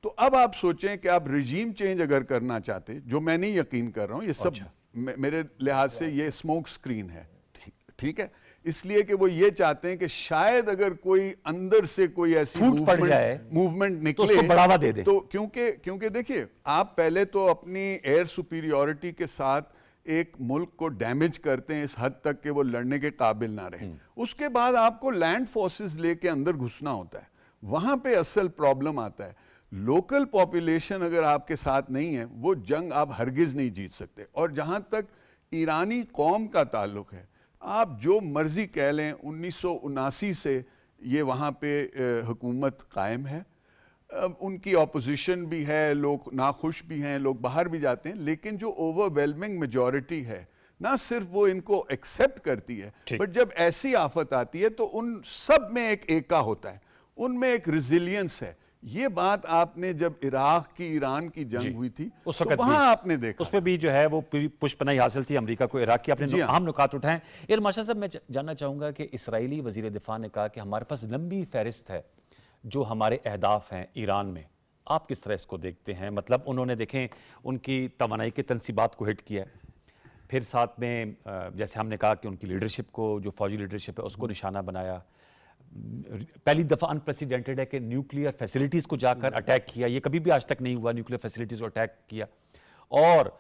[SPEAKER 4] तो अब आप सोचें कि आप रिजीम चेंज अगर करना चाहते, जो मैं नहीं यकीन कर रहा हूं, ये सब मेरे लिहाज से ये स्मोक स्क्रीन है। ठीक है, इसलिए कि वो ये चाहते हैं कि शायद अगर कोई अंदर से कोई ऐसी
[SPEAKER 1] फूट पड़ जाए
[SPEAKER 4] मूवमेंट
[SPEAKER 1] तो
[SPEAKER 4] निकले
[SPEAKER 1] उसको बढ़ावा दे दे।
[SPEAKER 4] तो क्योंकि देखिए, आप पहले तो अपनी एयर सुपीरियॉरिटी के साथ एक मुल्क को डैमेज करते हैं इस हद तक कि वो लड़ने के काबिल ना रहे। उसके बाद आपको लैंड फोर्सेस लेके अंदर घुसना होता है, वहां पे असल प्रॉब्लम आता है। लोकल पॉपुलेशन अगर आपके साथ नहीं है, वो जंग आप हरगिज नहीं जीत सकते। और जहां तक ईरानी कौम का ताल्लुक है, आप जो मर्जी कह लें, 1979 से ये वहाँ पे हुकूमत कायम है। उनकी ऑपोजिशन भी है, लोग नाखुश भी हैं, लोग बाहर भी जाते हैं, लेकिन जो ओवरवेलमिंग मेजॉरिटी है, ना सिर्फ वो इनको एक्सेप्ट करती है, बट जब ऐसी आफत आती है तो उन सब में एक एका होता है, उनमें एक रिजिलियंस है। ये बात आपने जब इराक की ईरान की जंग हुई थी
[SPEAKER 1] उस
[SPEAKER 4] तो
[SPEAKER 1] वक्त
[SPEAKER 4] वहां आपने देखा,
[SPEAKER 1] उसमें भी जो है वो पूरी पुष्पनाई हासिल थी अमेरिका को इराक की। आपने अहम नुकात उठाए। यार माशा साहब, मैं जानना चाहूंगा कि इसराइली वजीर दिफा ने कहा कि हमारे पास लंबी फहरिस्त है जो हमारे अहदाफ हैं ईरान में। आप किस तरह इसको देखते हैं? मतलब उन्होंने देखें उनकी तवानाई के तनसीबात को हिट किया है, फिर साथ में जैसे हमने कहा कि उनकी लीडरशिप को, जो फौजी लीडरशिप है, उसको निशाना बनाया। पहली दफा अनप्रेसिडेंटेड है कि न्यूक्लियर फैसिलिटीज को जाकर अटैक किया। ये कभी भी आज तक नहीं हुआ, न्यूक्लियर फैसिलिटीज को अटैक किया। और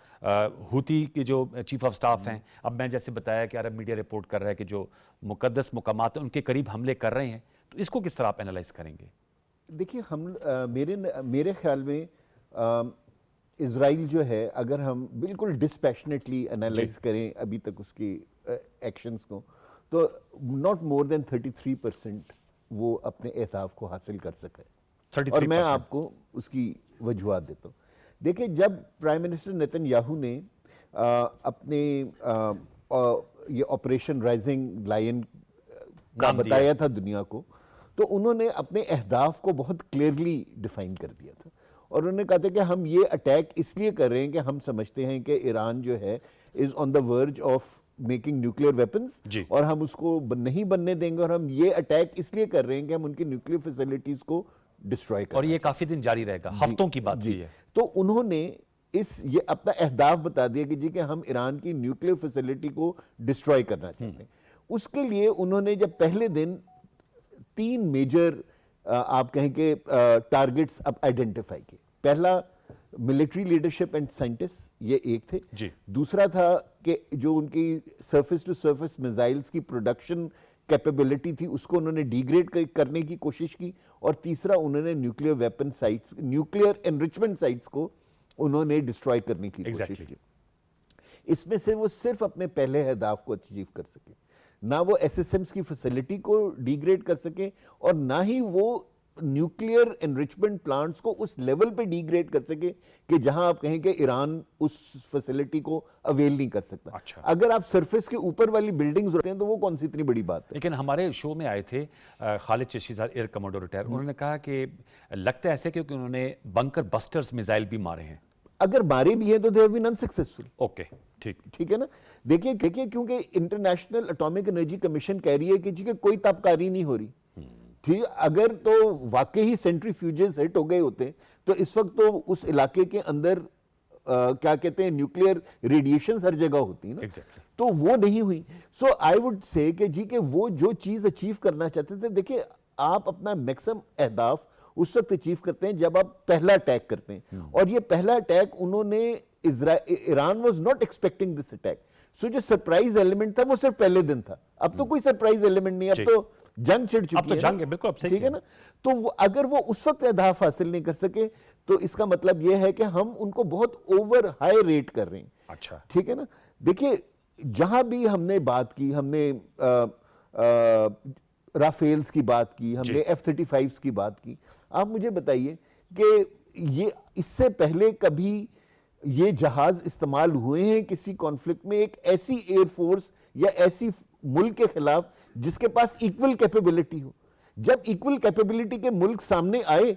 [SPEAKER 1] हूती के जो चीफ ऑफ स्टाफ हैं, अब मैं जैसे बताया कि अरब मीडिया रिपोर्ट कर रहा है कि जो मुकद्दस मुकामात हैं उनके करीब हमले कर रहे हैं। तो इसको किस तरह आप एनालाइज करेंगे?
[SPEAKER 2] देखिए, हम मेरे ख्याल में इज़राइल जो है, अगर हम बिल्कुल डिस्पैशनेटली एनालाइज करें अभी तक उसकी एक्शंस को, तो नॉट मोर देन 33% वो अपने अहदाफ को हासिल कर सके।
[SPEAKER 4] 33%।
[SPEAKER 2] और मैं आपको उसकी वजूहत देता हूँ। देखिए, जब प्राइम मिनिस्टर नेतन्याहू ने अपने ये ऑपरेशन राइजिंग लायन का बताया था दुनिया को, तो उन्होंने अपने अहदाफ को बहुत क्लियरली डिफाइन कर दिया था। और उन्होंने कहा था कि हम ये अटैक इसलिए कर रहे हैं कि हम समझते हैं कि ईरान जो है is on the verge of making nuclear weapons, और हम उसको नहीं बनने देंगे। और हम ये अटैक इसलिए कर रहे हैं कि हम उनकी न्यूक्लियर फैसिलिटीज को डिस्ट्रॉय
[SPEAKER 1] और ये काफी दिन जारी रहेगा, हफ्तों की बात
[SPEAKER 2] जी।
[SPEAKER 1] की है।
[SPEAKER 2] तो उन्होंने ये अपना अहदाफ बता दिया कि जी कि हम ईरान की न्यूक्लियर फैसिलिटी को डिस्ट्रॉय करना चाहते हैं। उसके लिए उन्होंने जब पहले दिन 3 मेजर आप कहें कि टारगेट्स अब आइडेंटिफाई किए। पहला मिलिट्री लीडरशिप एंड साइंटिस्ट, ये एक थे
[SPEAKER 1] जी।
[SPEAKER 2] दूसरा था कि जो उनकी सरफेस टू सरफेस मिसाइल्स की प्रोडक्शन कैपेबिलिटी थी उसको उन्होंने डिग्रेड करने की कोशिश की, और तीसरा उन्होंने nuclear weapon sites, nuclear enrichment sites को उन्होंने डिस्ट्रॉय करने की कोशिश की। इसमें से वो सिर्फ अपने पहले अहदाफ को अचीव कर सके, ना वो एसएसएम्स की फैसिलिटी को डिग्रेड कर सके, और ना ही वो न्यूक्लियर एनरिचमेंट प्लांट्स को उस लेवल पे डिग्रेड कर सके कि जहां आप कहें कि ईरान उस फैसिलिटी को अवेल नहीं कर सकता।
[SPEAKER 1] अच्छा।
[SPEAKER 2] अगर आप सरफेस के ऊपर वाली बिल्डिंग्स होते हैं तो वो कौन सी इतनी बड़ी बात है।
[SPEAKER 1] लेकिन हमारे शो में आए थे खालिद चिश्ती साहब, एयर कमांडो रिटायर, उन्होंने कहा कि लगता है ऐसे क्योंकि उन्होंने बंकर बस्टर्स मिसाइल भी मारे हैं।
[SPEAKER 2] अगर मारे भी हैं तो they have been unsuccessful.
[SPEAKER 1] Okay, ठीक
[SPEAKER 2] है ना। देखिए क्योंकि इंटरनेशनल एटॉमिक एनर्जी कमीशन कह रही है कि जी कि कोई ताबकारी नहीं हो रही। ठीक, अगर तो वाकई ही सेंट्रीफ्यूजेस हिट हो गए होते तो इस वक्त तो उस इलाके के अंदर क्या कहते हैं न्यूक्लियर रेडिएशन हर जगह होती है ना।
[SPEAKER 1] Exactly.
[SPEAKER 2] तो वो नहीं हुई। सो आई वुड से कि जी कि वो जो चीज अचीव करना चाहते थे, देखिए आप अपना मैक्सिमम अहदाफ उस वक्त अचीव करते हैं जब आप पहला अटैक करते हैं, और ये पहला अटैक उन्होंने Iran was not expecting this attack. So जो सरप्राइज एलिमेंट था वो सिर्फ पहले दिन था, अब तो कोई सरप्राइज एलिमेंट नहीं, अब तो जंग छिड़ चुकी है।
[SPEAKER 1] अब तो जंग है, बिल्कुल, अब सही
[SPEAKER 2] ठीक है ना। तो अगर वो उस वक्त अहदाफ हासिल नहीं कर सके तो इसका मतलब यह है कि हम उनको बहुत ओवर हाई रेट कर रहे हैं।
[SPEAKER 1] अच्छा,
[SPEAKER 2] ठीक है ना। देखिए जहां भी हमने बात की, हमने राफेल्स की बात की, हमने F-35 की बात की, आप मुझे बताइए कि ये इससे पहले कभी ये जहाज इस्तेमाल हुए हैं किसी कॉन्फ्लिक्ट में, एक ऐसी एयरफोर्स या ऐसी मुल्क के खिलाफ जिसके पास इक्वल कैपेबिलिटी हो? जब इक्वल कैपेबिलिटी के मुल्क सामने आए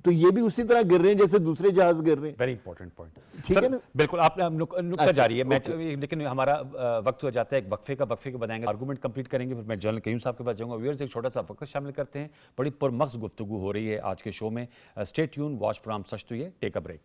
[SPEAKER 2] तो ये भी उसी तरह गिर रहे हैं जैसे दूसरे जहाज गिर रहे हैं।
[SPEAKER 1] Very important point.
[SPEAKER 2] ठीक है ना।
[SPEAKER 1] बिल्कुल, आप नुक्ता जारी है, लेकिन हमारा वक्त हो जाता है एक वक्फे के बताएंगे, आर्गूमेंट कंप्लीट करेंगे, फिर मैं जनरल कयूम साहब के पास जाऊंगा। व्यूअर्स एक छोटा सा वक्त शामिल करते हैं, बड़ी पुरमक्स गुफ्तगू हो रही है आज के शो में। स्टे ट्यून, वॉच प्रोग्राम सच तो ये, टेक अ ब्रेक।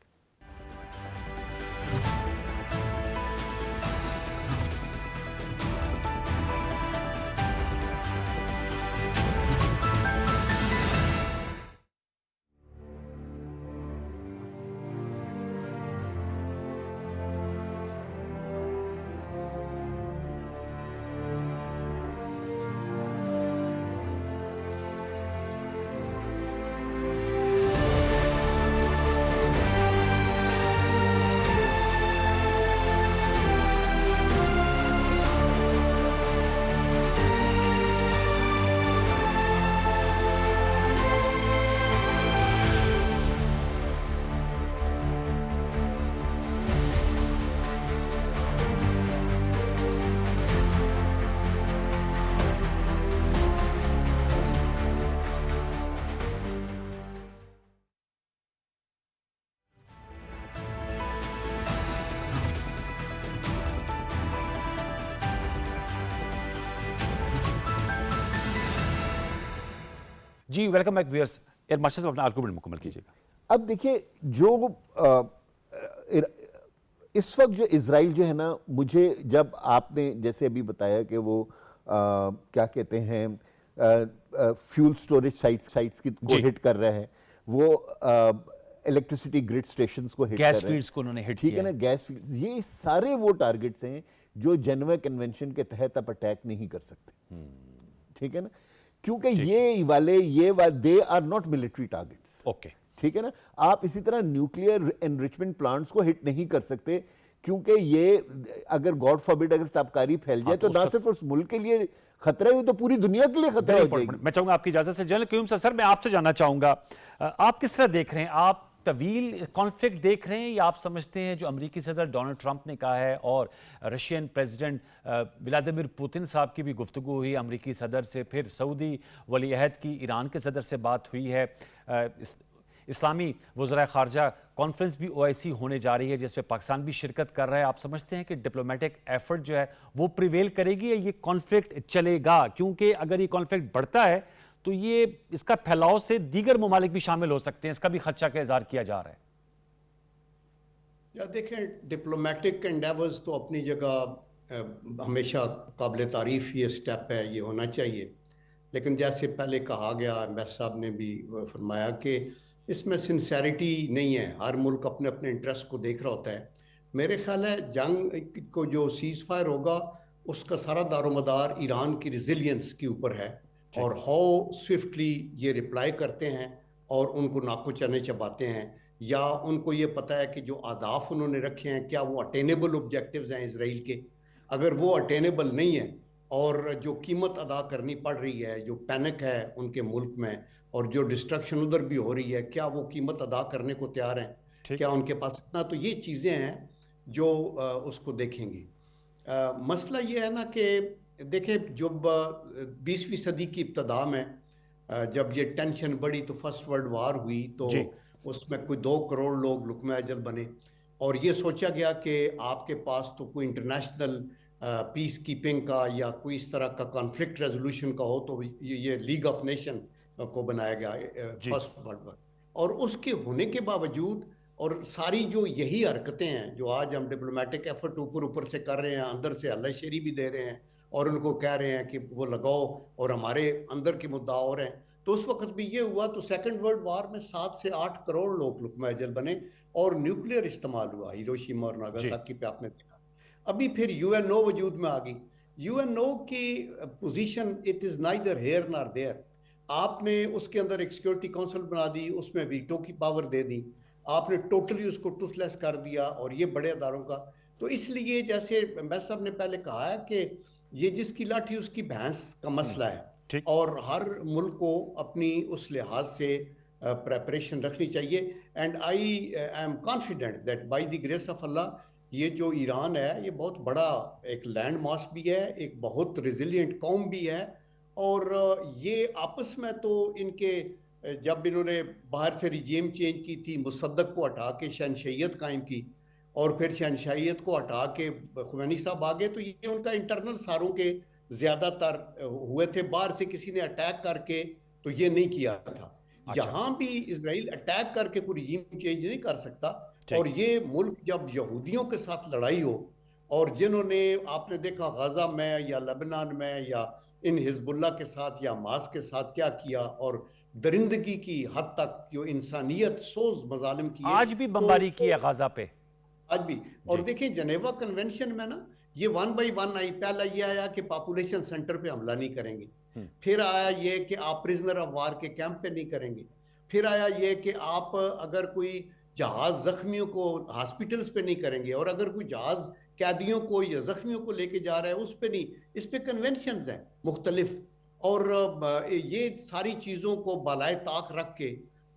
[SPEAKER 1] जी welcome back viewers. Air marshal साहब अपना आर्गूमेंट मुकम्मल कीजिएगा।
[SPEAKER 2] अब देखिए जो इस वक्त जो इजराइल जो है ना, मुझे जब आपने जैसे अभी बताया कि वो क्या कहते हैं फ्यूल स्टोरेज साइट्स को हिट कर रहा है, वो इलेक्ट्रिसिटी ग्रिड स्टेशंस को हिट कर रहा है,
[SPEAKER 1] गैस फील्ड्स को उन्होंने हिट
[SPEAKER 2] ठीक
[SPEAKER 1] किया
[SPEAKER 2] है ना, गैस फील्ड्स, ये सारे वो टारगेट्स हैं जो जेनेवा कन्वेंशन के तहत आप अटैक नहीं कर सकते। ठीक है ना, क्योंकि ये they are not military targets.
[SPEAKER 1] Okay,
[SPEAKER 2] ठीक है ना। आप इसी तरह न्यूक्लियर एनरिचमेंट प्लांट्स को हिट नहीं कर सकते, क्योंकि ये अगर गॉड फॉरबिड अगर ताबकारी फैल जाए तो ना सिर्फ उस मुल्क के लिए खतरा है, वो तो पूरी दुनिया के लिए खतरा हो जाएगी।
[SPEAKER 1] मैं चाहूंगा आपकी इजाजत से जनरल क्यूम सर, मैं आपसे जानना चाहूंगा, आप किस तरह देख रहे हैं, आप तवील कॉन्फ्लिक्ट देख रहे हैं, या आप समझते हैं जो अमेरिकी सदर डोनाल्ड ट्रंप ने कहा है और रशियन प्रेसिडेंट व्लादिमीर पुतिन साहब की भी गुफ्तगू हुई अमेरिकी सदर से, फिर सऊदी वली अहद की ईरान के सदर से बात हुई है, इस्लामी वज़राए ख़ारजा कॉन्फ्रेंस भी OIC होने जा रही है जिसमें पाकिस्तान भी शिरकत कर रहा है, आप समझते हैं कि डिप्लोमेटिक एफर्ट जो है वो प्रिवेल करेगी या ये कॉन्फ्लिक्ट चलेगा? क्योंकि अगर ये कॉन्फ्लिक्ट बढ़ता है तो ये इसका फैलाव से दीगर ममालिक भी शामिल हो सकते हैं, इसका भी खदशा का इजहार किया जा रहा है।
[SPEAKER 3] या देखें, डिप्लोमेटिक एंडेवर्स तो अपनी जगह हमेशा काबिल तारीफ ये स्टेप है, ये होना चाहिए। लेकिन जैसे पहले कहा गया, एम्बेसडर साहब ने भी फरमाया कि इसमें सिंसेरिटी नहीं है, हर मुल्क अपने अपने इंटरेस्ट को देख रहा होता है। मेरे ख्याल है जंग को जो सीज फायर होगा उसका सारा दारोमदार ईरान की रिजिलियंस के ऊपर है, और हाउ स्विफ्टली ये रिप्लाई करते हैं और उनको नाको चने चबाते हैं, या उनको ये पता है कि जो अहदाफ उन्होंने रखे हैं क्या वो अटेनेबल ऑब्जेक्टिव्स हैं इसराइल के। अगर वो अटेनेबल नहीं है और जो कीमत अदा करनी पड़ रही है, जो पैनिक है उनके मुल्क में और जो डिस्ट्रक्शन उधर भी हो रही है, क्या वो कीमत अदा करने को तैयार हैं? क्या उनके पास इतना? तो ये चीज़ें हैं जो उसको देखेंगी। मसला ये है ना कि देखिए, जब 20वीं सदी की इब्तदा में जब ये टेंशन बढ़ी तो फर्स्ट वर्ल्ड वार हुई, तो उसमें कोई 2 करोड़ लोग लुकमा अजल बने, और ये सोचा गया कि आपके पास तो कोई इंटरनेशनल पीस कीपिंग का या कोई इस तरह का कॉन्फ्लिक्ट रेजोल्यूशन का हो, तो ये लीग ऑफ नेशन को बनाया गया फर्स्ट वर्ल्ड वार। और उसके होने के बावजूद और सारी जो यही हरकतें हैं जो आज हम डिप्लोमेटिक एफर्ट ऊपर से कर रहे हैं, अंदर से हल्लाशेरी भी दे रहे हैं और उनको कह रहे हैं कि वो लगाओ, और हमारे अंदर के मुद्दा और हैं, तो उस वक्त भी ये हुआ। तो सेकंड वर्ल्ड वार में 7 से 8 करोड़ लोग लुकमा अजल बने और न्यूक्लियर इस्तेमाल हुआ हिरोशिमा और नागासाकी पे, आपने देखा। अभी फिर यूएनओ वजूद में आ गई। यूएनओ की position it is neither here nor there. आपने उसके अंदर एक सिक्योरिटी काउंसिल बना दी, उसमें वीटो की पावर दे दी, आपने टोटली उसको टूथलेस कर दिया, और ये बड़े अदारों का। तो इसलिए जैसे मैं साहब ने पहले कहा है कि ये जिसकी लाठी उसकी भैंस का मसला है, और हर मुल्क को अपनी उस लिहाज से प्रेपरेशन रखनी चाहिए। And I am confident that by the grace of Allah ये जो ईरान है ये बहुत बड़ा एक लैंड मास भी है, एक बहुत रिजिलियंट कौम भी है, और ये आपस में तो इनके जब इन्होंने बाहर से रिजीम चेंज की थी, मुसद्दक को हटा के शहनशाहियत कायम की, और फिर शहनशाहियत को हटा के खुमैनी साहब आ गए, तो ये उनका इंटरनल सारों के ज़्यादातर हुए थे। बाहर से किसी ने अटैक करके तो ये नहीं किया था। यहाँ भी इजराइल अटैक करके कोई रिजीम चेंज नहीं कर सकता। और ये मुल्क जब यहूदियों के साथ लड़ाई हो, और जिन्होंने आपने देखा गाजा में या लेबनान में या इन हिजबुल्ला के साथ या हमास के साथ क्या किया, और दरिंदगी की हद तक जो इंसानियत सोज मजालिम की,
[SPEAKER 1] आज भी बमबारी की है गाजा पे,
[SPEAKER 3] आज भी। और देखिए जनेवा कन्वेंशन में ना ये 1 by 1 आई। पहला ये आया कि पॉपुलेशन सेंटर पे हमला नहीं करेंगे, फिर आया ये कि आप प्रिजनर ऑफ वार के कैंप पे नहीं करेंगे, फिर आया ये कि आप अगर कोई जहाज जख्मियों को हॉस्पिटल्स पे नहीं करेंगे, और अगर कोई जहाज कैदियों को या जख्मियों को लेके जा रहा है उस पे नहीं। इस पे कन्वेंशंस हैं मुख्तलिफ, और ये सारी चीज़ों को बालाए ताक रख के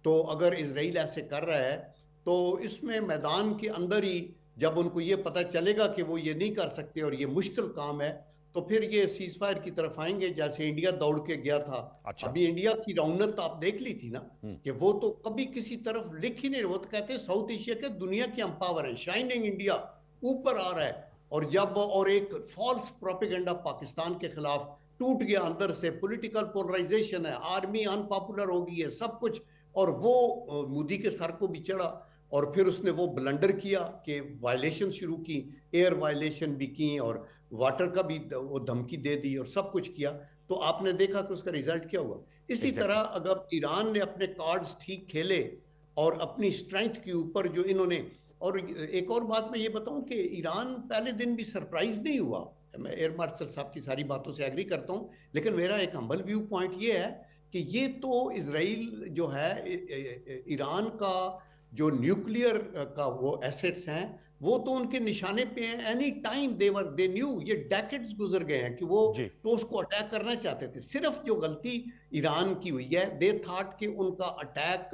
[SPEAKER 3] तो अगर इजराइल ऐसे कर रहा है, तो इसमें मैदान के अंदर ही जब उनको ये पता चलेगा कि वो ये नहीं कर सकते और ये मुश्किल काम है, तो फिर ये सीज फायर की तरफ आएंगे, जैसे इंडिया दौड़ के गया था। अभी इंडिया की रौनक आप देख ली थी ना, कि वो तो कभी किसी तरफ लिख ही नहीं, वो तो कहते हैं साउथ एशिया के दुनिया के हम पावर है, शाइनिंग इंडिया ऊपर आ रहा है। और जब और एक फॉल्स प्रोपेगेंडा पाकिस्तान के खिलाफ टूट गया अंदर से, पॉलिटिकल पोलराइजेशन है, आर्मी अनपॉपुलर हो गई है, सब कुछ, और वो मोदी के सर को भी चढ़ा, और फिर उसने वो ब्लंडर किया कि वायलेशन शुरू की, एयर वायलेशन भी की और वाटर का भी वो धमकी दे दी और सब कुछ किया। तो आपने देखा कि उसका रिजल्ट क्या हुआ। इसी तरह अगर ईरान ने अपने कार्ड्स ठीक खेले और अपनी स्ट्रेंथ के ऊपर जो इन्होंने, और एक और बात मैं ये बताऊं कि ईरान पहले दिन भी सरप्राइज नहीं हुआ। मैं एयर मार्शल साहब की सारी बातों से एग्री करता हूं, लेकिन मेरा एक हम्बल व्यू पॉइंट ये है कि ये तो इजराइल जो है, ईरान का जो न्यूक्लियर का वो एसेट्स हैं वो तो उनके निशाने पे हैं। एनी टाइम दे न्यू, ये डेकेड्स गुजर गए हैं कि वो तो उसको अटैक करना चाहते थे। सिर्फ जो गलती ईरान की हुई है, दे थॉट कि उनका अटैक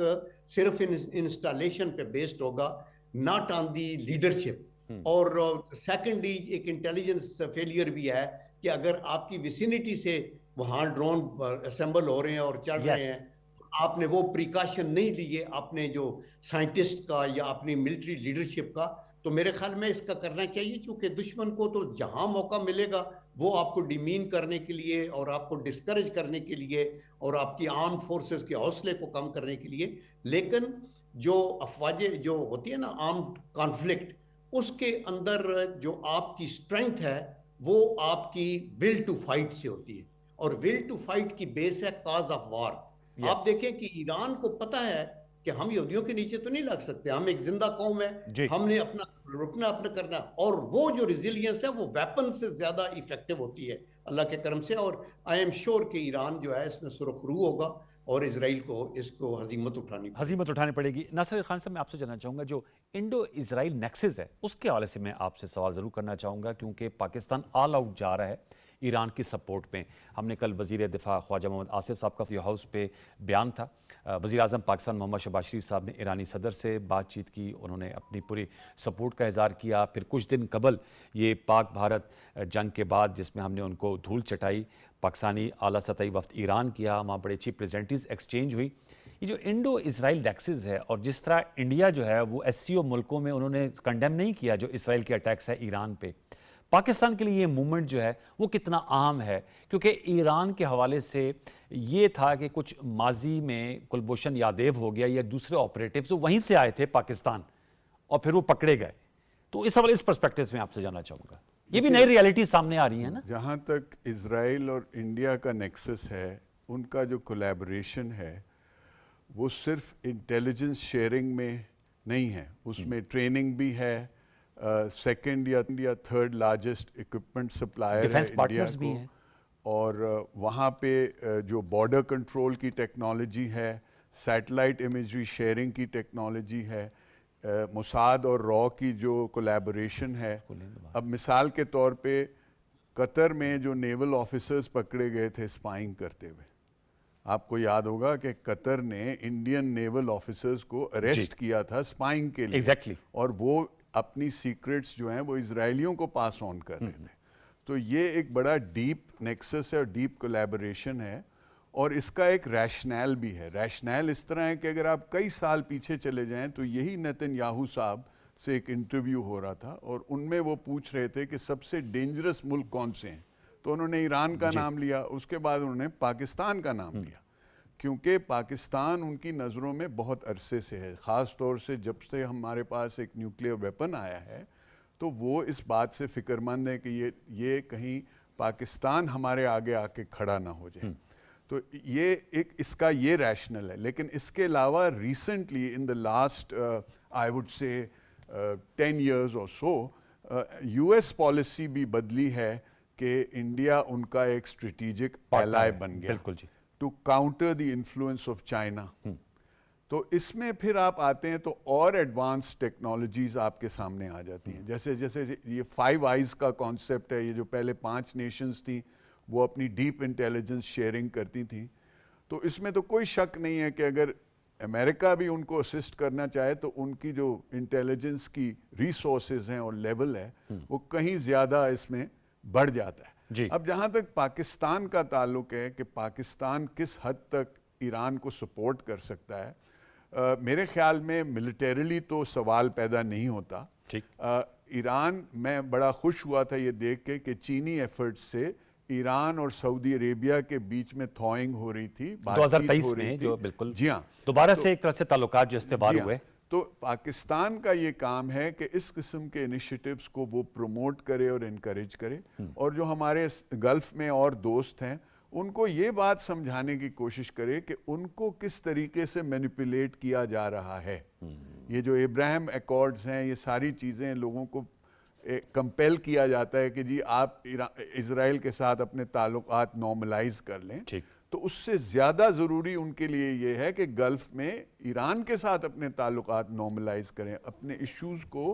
[SPEAKER 3] सिर्फ इंस्टॉलेशन पे बेस्ड होगा, नॉट ऑन दी लीडरशिप। और सेकेंडली एक इंटेलिजेंस फेलियर भी है कि अगर आपकी विसिनिटी से वहाँ ड्रोन असेंबल हो रहे हैं और चढ़ रहे हैं, आपने वो प्रिकॉशन नहीं लिए अपने जो साइंटिस्ट का या अपनी मिलिट्री लीडरशिप का, तो मेरे ख्याल में इसका करना चाहिए। चूंकि दुश्मन को तो जहां मौका मिलेगा वो आपको डिमीन करने के लिए और आपको डिस्करेज करने के लिए और आपकी आर्म्ड फोर्सेस के हौसले को कम करने के लिए। लेकिन जो अफवाजें जो होती है ना आर्म्ड कॉन्फ्लिक्ट, उसके अंदर जो आपकी स्ट्रेंथ है वो आपकी विल टू फाइट से होती है, और विल टू फाइट की बेस है काज ऑफ वार। आप देखें कि ईरान को पता है कि हम यहूदियों के नीचे तो नहीं लग सकते, हम एक जिंदा कौम है, हमने अपना रुकना अपना करना, और वो जो रिजिलियंस है वो वेपन से ज्यादा इफेक्टिव होती है अल्लाह के करम से। और आई एम श्योर कि ईरान जो है इसमें सुरखरू होगा और इसराइल को इसको हजीमत उठानी पड़ेगी।
[SPEAKER 1] नासिर खान साहब, मैं आपसे जानना चाहूँगा जो इंडो इसराइल नेक्सस है उसके हवाले से मैं आपसे सवाल ज़रूर करना चाहूँगा, क्योंकि पाकिस्तान ऑल आउट जा रहा है ईरान की सपोर्ट में। हमने कल वज़ीर दिफा ख्वाजा मोहम्मद आसिफ साहब का व्हीट हाउस पे बयान था। वज़ीर आज़म पाकिस्तान मोहम्मद शहबाज शरीफ साहब ने ईरानी सदर से बातचीत की, उन्होंने अपनी पूरी सपोर्ट का इज़हार किया। फिर कुछ दिन कबल ये पाक भारत जंग के बाद जिसमें हमने उनको धूल चटाई, पाकिस्तानी आला सतही वफ्द ईरान किया, वहाँ बड़े अच्छी प्रेजेंटीज एक्सचेंज हुई। ये जो इंडो इसराइल नेक्सस है और जिस तरह इंडिया जो है वो SCO मुल्कों में उन्होंने कंडेम नहीं किया जो इसराइल के अटैक्स है ईरान पे, पाकिस्तान के लिए ये मूवमेंट जो है वो कितना अहम है? क्योंकि ईरान के हवाले से ये था कि कुछ माजी में कुलभूषण यादेव हो गया या दूसरे ऑपरेटिव्स जो वहीं से आए थे पाकिस्तान और फिर वो पकड़े गए। तो इस सवाल इस पर्सपेक्टिव में आपसे जानना चाहूँगा, ये भी नई रियलिटी सामने आ रही है ना।
[SPEAKER 4] जहाँ तक इजराइल और इंडिया का नेक्सस है, उनका जो कोलैबोरेशन है वो सिर्फ इंटेलिजेंस शेयरिंग में नहीं है, उसमें ट्रेनिंग भी है। सेकंड या थर्ड लार्जेस्ट इक्विपमेंट सप्लायर है इंडिया को, और वहाँ पे जो बॉर्डर कंट्रोल की टेक्नोलॉजी है, सैटेलाइट इमेजरी शेयरिंग की टेक्नोलॉजी है, मोसाद और रॉ की जो कोलैबोरेशन है। अब मिसाल के तौर पे कतर में जो नेवल ऑफिसर्स पकड़े गए थे स्पाइंग करते हुए, आपको याद होगा कि कतर ने इंडियन नेवल ऑफिसर्स को अरेस्ट किया था स्पाइंग के लिए, और वो अपनी सीक्रेट्स जो हैं वो इजरायलियों को पास ऑन कर रहे थे। तो ये एक बड़ा डीप नेक्सस है और डीप कोलैबोरेशन है, और इसका एक रैशनैल भी है। रैशनैल इस तरह है कि अगर आप कई साल पीछे चले जाएं तो यही नेतन्याहू साहब से एक इंटरव्यू हो रहा था और उनमें वो पूछ रहे थे कि सबसे डेंजरस मुल्क कौन से हैं, तो उन्होंने ईरान का नाम लिया, उसके बाद उन्होंने पाकिस्तान का नाम लिया, क्योंकि पाकिस्तान उनकी नज़रों में बहुत अरसे से है। ख़ास तौर से जब से हमारे पास एक न्यूक्लियर वेपन आया है तो वो इस बात से फ़िक्रमंद है कि ये कहीं पाकिस्तान हमारे आगे आके खड़ा ना हो जाए। तो ये एक इसका ये रैशनल है। लेकिन इसके अलावा recently in the last I would say 10 years और सो US पॉलिसी भी बदली है कि इंडिया उनका एक स्ट्रेटेजिक एलाय बन गया।
[SPEAKER 1] बिल्कुल जी,
[SPEAKER 4] to counter the influence of China. तो इसमें फिर आप आते हैं तो और एडवांस टेक्नोलॉजीज आपके सामने आ जाती हैं। जैसे जैसे ये 5 आइज का कॉन्सेप्ट है, ये जो पहले 5 नेशंस थी वो अपनी डीप इंटेलिजेंस शेयरिंग करती थी, तो इसमें तो कोई शक नहीं है कि अगर अमेरिका भी उनको असिस्ट करना चाहे तो उनकी जो इंटेलिजेंस की रिसोर्सेज हैं और लेवल है वो कहीं ज़्यादा इसमें बढ़ जाता है
[SPEAKER 1] जी।
[SPEAKER 4] अब जहाँ तक पाकिस्तान का ताल्लुक है कि पाकिस्तान किस हद तक ईरान को सपोर्ट कर सकता है, मेरे ख्याल में मिलिटरीली तो सवाल पैदा नहीं होता। ईरान, मैं बड़ा खुश हुआ था ये देख के कि चीनी एफर्ट्स से ईरान और सऊदी अरेबिया के बीच में थॉइंग हो रही थी
[SPEAKER 1] 2023 में, जो बिल्कुल
[SPEAKER 4] जी हाँ
[SPEAKER 1] दोबारा से एक तरह से ताल्लुकात जो इस्तेमाल हुए।
[SPEAKER 4] तो पाकिस्तान का ये काम है कि इस किस्म के इनिशिएटिव्स को वो प्रमोट करे और इनकरेज करे, और जो हमारे गल्फ में और दोस्त हैं उनको ये बात समझाने की कोशिश करे कि उनको किस तरीके से मैनिपुलेट किया जा रहा है। ये जो इब्राहिम एकॉर्ड्स हैं, ये सारी चीज़ें लोगों को कंपेल किया जाता है कि जी आप इजराइल के साथ अपने ताल्लुकात नॉर्मलाइज कर लें, तो उससे ज़्यादा ज़रूरी उनके लिए ये है कि गल्फ़ में ईरान के साथ अपने ताल्लुकात नॉर्मलाइज करें, अपने इश्यूज़ को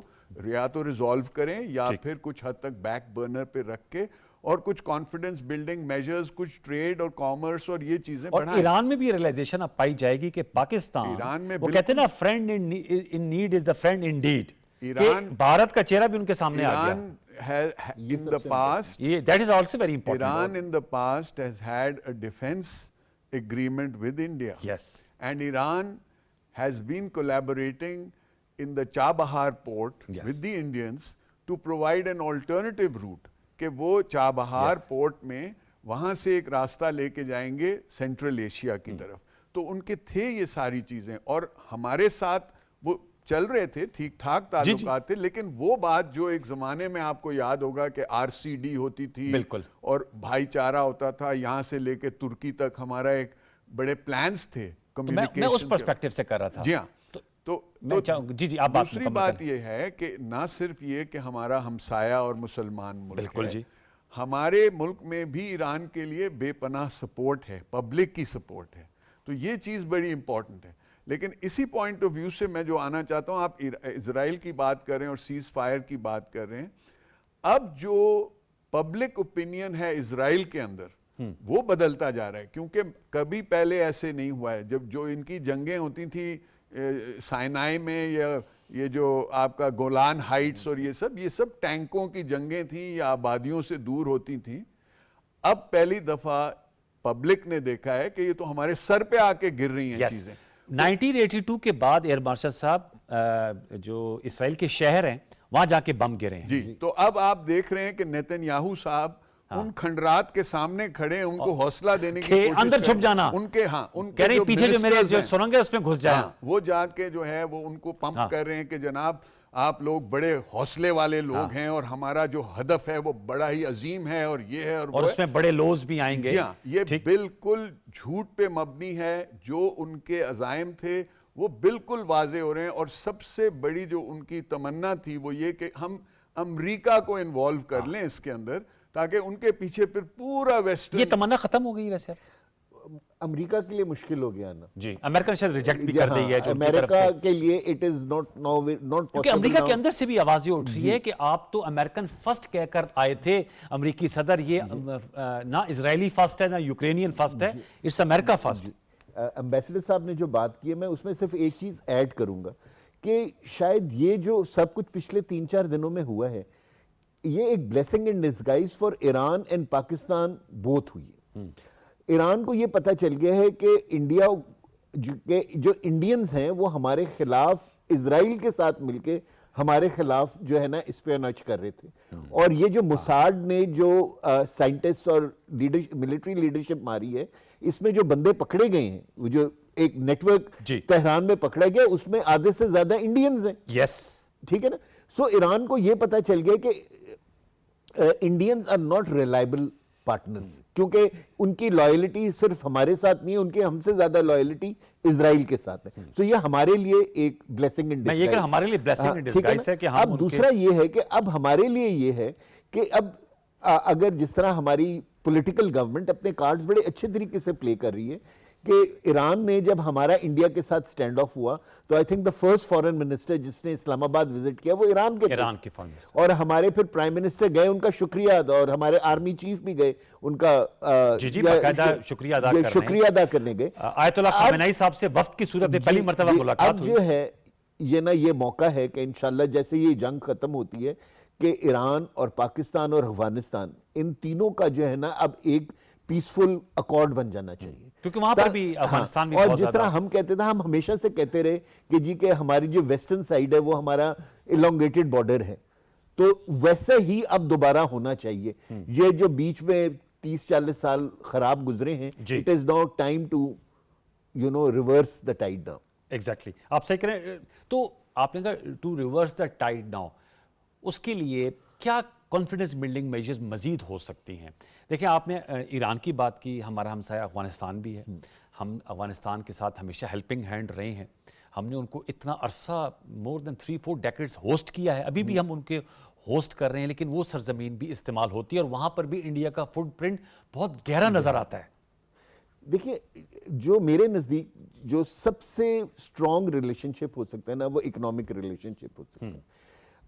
[SPEAKER 4] या तो रिजॉल्व करें या फिर कुछ हद तक बैक बर्नर पे रख के और कुछ कॉन्फिडेंस बिल्डिंग मेजर्स, कुछ ट्रेड और कॉमर्स और ये चीज़ें बढ़ाएं।
[SPEAKER 1] ईरान में भी रियलाइजेशन अब पाई जाएगी कि पाकिस्तान,
[SPEAKER 4] ईरान में
[SPEAKER 1] वो कहते हैं ना, friend in need is the friend indeed. Iran, Bharat का चेहरा भी उनके सामने आ गया।
[SPEAKER 4] In the past,
[SPEAKER 1] that is also very important.
[SPEAKER 4] Iran in the past has had a defense agreement with India.
[SPEAKER 1] Yes.
[SPEAKER 4] And Iran has been collaborating in the Chabahar port with the Indians to provide an alternative route कि वो Chabahar port में वहां से एक रास्ता लेके जाएंगे central Asia की तरफ। तो उनके थे ये सारी चीजें, और हमारे साथ वो चल रहे थे, ठीक ठाक ताल्लुकात थे। लेकिन वो बात जो एक जमाने में आपको याद होगा कि आरसीडी होती थी
[SPEAKER 1] बिल्कुल,
[SPEAKER 4] और भाईचारा होता था, यहां से लेके तुर्की तक हमारा एक बड़े प्लान्स थे
[SPEAKER 1] तो मैं उस पर्सपेक्टिव से कर रहा था।
[SPEAKER 4] जी हाँ।
[SPEAKER 1] जी आप बात
[SPEAKER 4] दूसरी
[SPEAKER 1] मुकम्मल
[SPEAKER 4] बात
[SPEAKER 1] करें।
[SPEAKER 4] ये है कि ना सिर्फ ये कि हमारा हमसाया और मुसलमान मुल्क
[SPEAKER 1] बिल्कुल
[SPEAKER 4] है,
[SPEAKER 1] जी।
[SPEAKER 4] हमारे मुल्क में भी ईरान के लिए बेपनाह सपोर्ट है, पब्लिक की सपोर्ट है। तो ये चीज़ बड़ी इंपॉर्टेंट है। लेकिन इसी पॉइंट ऑफ व्यू से मैं जो आना चाहता हूँ, आप इजराइल की बात कर रहे हैं और सीज फायर की बात कर रहे हैं। अब जो पब्लिक ओपिनियन है इजराइल के अंदर वो बदलता जा रहा है, क्योंकि कभी पहले ऐसे नहीं हुआ है। जब जो इनकी जंगें होती थी साइनाई में, या ये जो आपका गोलान हाइट्स और ये सब टैंकों की जंगें थी या आबादियों से दूर होती थी। अब पहली दफा पब्लिक ने देखा है कि ये तो हमारे सर पे आके गिर रही हैं चीजें।
[SPEAKER 1] 1982 के बाद एयर मार्शल साहब जो इसराइल के शहर हैं वहां जाके बम गिरे हैं।
[SPEAKER 4] जी, तो अब आप देख रहे हैं कि नेतन्याहू साहब उन खंडरात के सामने खड़े हैं, उनको हौसला देने की कोशिश
[SPEAKER 1] अंदर छुप जाना,
[SPEAKER 4] उनके
[SPEAKER 1] कह रहे पीछे जो मेरे जो सुरंग है उसमें घुस जाए।
[SPEAKER 4] वो जाके जो है वो उनको पंप कर रहे हैं कि जनाब आप लोग बड़े हौसले वाले लोग हैं और हमारा जो हदफ है वो बड़ा ही अजीम है और ये है और
[SPEAKER 1] उसमें बड़े लोज भी आएंगे।
[SPEAKER 4] जी हाँ, ये बिल्कुल झूठ पे मबनी है। जो उनके अजाइम थे वो बिल्कुल वाजे हो रहे हैं। और सबसे बड़ी जो उनकी तमन्ना थी वो ये कि हम अमेरिका को इन्वॉल्व कर लें इसके अंदर, ताकि उनके पीछे फिर पूरा वेस्टर्न।
[SPEAKER 1] ये तमन्ना खत्म हो गई वैसे
[SPEAKER 2] अमेरिका के लिए मुश्किल हो गया ना
[SPEAKER 1] जी। अमेरिका शायद रिजेक्ट भी कर दी है जो
[SPEAKER 2] अमेरिका के लिए इट इज नॉट पॉसिबल,
[SPEAKER 1] क्योंकि अमेरिका के अंदर से भी आवाजें उठ रही है कि आप तो अमेरिकन फर्स्ट कहकर आए थे अमेरिकी सदर, ये ना इजरायली फर्स्ट है ना यूक्रेनियन फर्स्ट है, इट्स अमेरिका फर्स्ट।
[SPEAKER 2] एम्बेसडर साहब ने जो बात की है, मैं उसमें सिर्फ एक चीज ऐड करूंगा कि शायद ये जो सब कुछ पिछले 3-4 दिनों में हुआ है, ये एक blessing in disguise for Iran and Pakistan both हुई है। ईरान को ये पता चल गया है कि इंडिया के जो इंडियंस हैं वो हमारे खिलाफ इजराइल के साथ मिलके हमारे खिलाफ जो है ना स्पियोनेज कर रहे थे। और ये जो मुसाड ने जो साइंटिस्ट और मिलिट्री लीडरशिप मारी है, इसमें जो बंदे पकड़े गए हैं, वो जो एक नेटवर्क तेहरान में पकड़ा गया, उसमें आधे से ज्यादा इंडियंस हैं।
[SPEAKER 1] यस,
[SPEAKER 2] ठीक है ना। सो ईरान को ये पता चल गया कि Indians are not reliable partners, क्योंकि उनकी लॉयल्टी सिर्फ हमारे साथ नहीं है, उनके हमसे ज्यादा लॉयल्टी इजराइल के साथ है। तो ये हमारे लिए एक ब्लेसिंग इन डिस्गाइज,
[SPEAKER 1] मैं ये कह हमारे लिए ब्लेसिंग इन डिस्गाइज है कि हम
[SPEAKER 2] अब दूसरा ये है कि अब हमारे लिए ये है कि अब अगर जिस तरह हमारी पॉलिटिकल गवर्नमेंट अपने कार्ड्स बड़े अच्छे तरीके से प्ले कर रही है कि ईरान ने जब हमारा इंडिया के साथ स्टैंड ऑफ हुआ, तो I think the first foreign minister जिसने इस्लामाबाद विजिट किया वो ईरान के
[SPEAKER 1] फॉरेन मिनिस्टर,
[SPEAKER 2] और हमारे फिर प्राइम मिनिस्टर गए, उनका शुक्रिया अदा, और हमारे आर्मी चीफ भी गए उनका
[SPEAKER 1] शुक्रिया
[SPEAKER 2] अदा करने गए।
[SPEAKER 1] आयतुल्लाह खमेनी साहब से वफ्द की सूरत में पहली मर्तबा मुलाकात हुई।
[SPEAKER 2] जो है ये ना, ये मौका है कि इंशाल्लाह जैसे ये जंग खत्म होती है कि ईरान और पाकिस्तान और अफगानिस्तान, इन तीनों का जो है ना अब एक पीसफुल अकॉर्ड बन जाना चाहिए,
[SPEAKER 1] क्योंकि वहां पर भी अफगानिस्तान भी
[SPEAKER 2] और जिस तरह हम कहते थे, हम हमेशा से कहते रहे कि जी के हमारी जो वेस्टर्न साइड है वो हमारा इलोंगेटेड बॉर्डर है, तो वैसे ही अब दोबारा होना चाहिए। ये जो बीच में 30-40 साल खराब गुजरे हैं, it is now time to reverse the tide now.
[SPEAKER 1] Exactly, आप सही कह रहे हैं। तो आपने कहा to reverse the tide now, उसके लिए क्या कॉन्फिडेंस बिल्डिंग मेजर्स मजीद हो सकती हैं? देखिए, आपने ईरान की बात की, हमारा हमसाया अफगानिस्तान भी है। हम अफगानिस्तान के साथ हमेशा हेल्पिंग हैंड रहे हैं। हमने उनको इतना अरसा, मोर देन 3-4 डेकेड्स होस्ट किया है, अभी भी हम उनके होस्ट कर रहे हैं, लेकिन वो सरजमीन भी इस्तेमाल होती है और वहाँ पर भी इंडिया का फुटप्रिंट बहुत गहरा नज़र आता है।
[SPEAKER 2] देखिए, जो मेरे नज़दीक जो सबसे स्ट्रॉन्ग रिलेशनशिप हो सकता है ना, वो इकोनॉमिक रिलेशनशिप हो सकता है।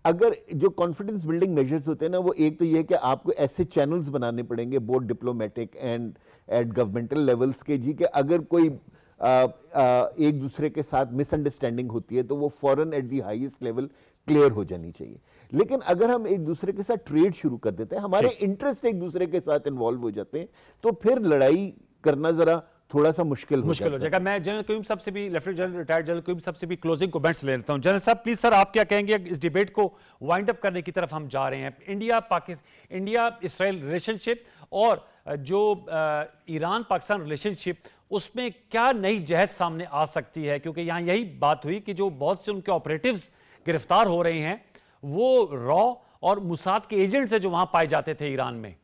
[SPEAKER 2] अगर जो कॉन्फिडेंस बिल्डिंग मेजर्स होते हैं ना, वो एक तो ये है कि आपको ऐसे चैनल्स बनाने पड़ेंगे both diplomatic and at governmental levels के, जी कि अगर कोई एक दूसरे के साथ मिसअंडरस्टैंडिंग होती है तो वो फौरन at the highest level clear हो जानी चाहिए। लेकिन अगर हम एक दूसरे के साथ ट्रेड शुरू कर देते हैं, हमारे इंटरेस्ट एक दूसरे के साथ इन्वॉल्व हो जाते हैं, तो फिर लड़ाई करना जरा थोड़ा सा मुश्किल हो
[SPEAKER 1] मुश्किल हो
[SPEAKER 2] जाता है।
[SPEAKER 1] जाएगा। मैं जनरल क्यूम साहब से भी, lieutenant general retired general Qayyum साहब से भी क्लोजिंग कमेंट्स ले लेता हूं। जनरल साहब प्लीज सर, आप क्या कहेंगे इस डिबेट को वाइंड अप करने की तरफ हम जा रहे हैं। इंडिया इसराइल रिलेशनशिप और जो ईरान पाकिस्तान रिलेशनशिप, उसमें क्या नई जहद सामने आ सकती है? क्योंकि यहाँ यही बात हुई कि जो बहुत से उनके ऑपरेटिव्स गिरफ्तार हो रहे हैं वो रॉ और मुसाद के एजेंट्स हैं जो वहां पाए जाते थे ईरान में।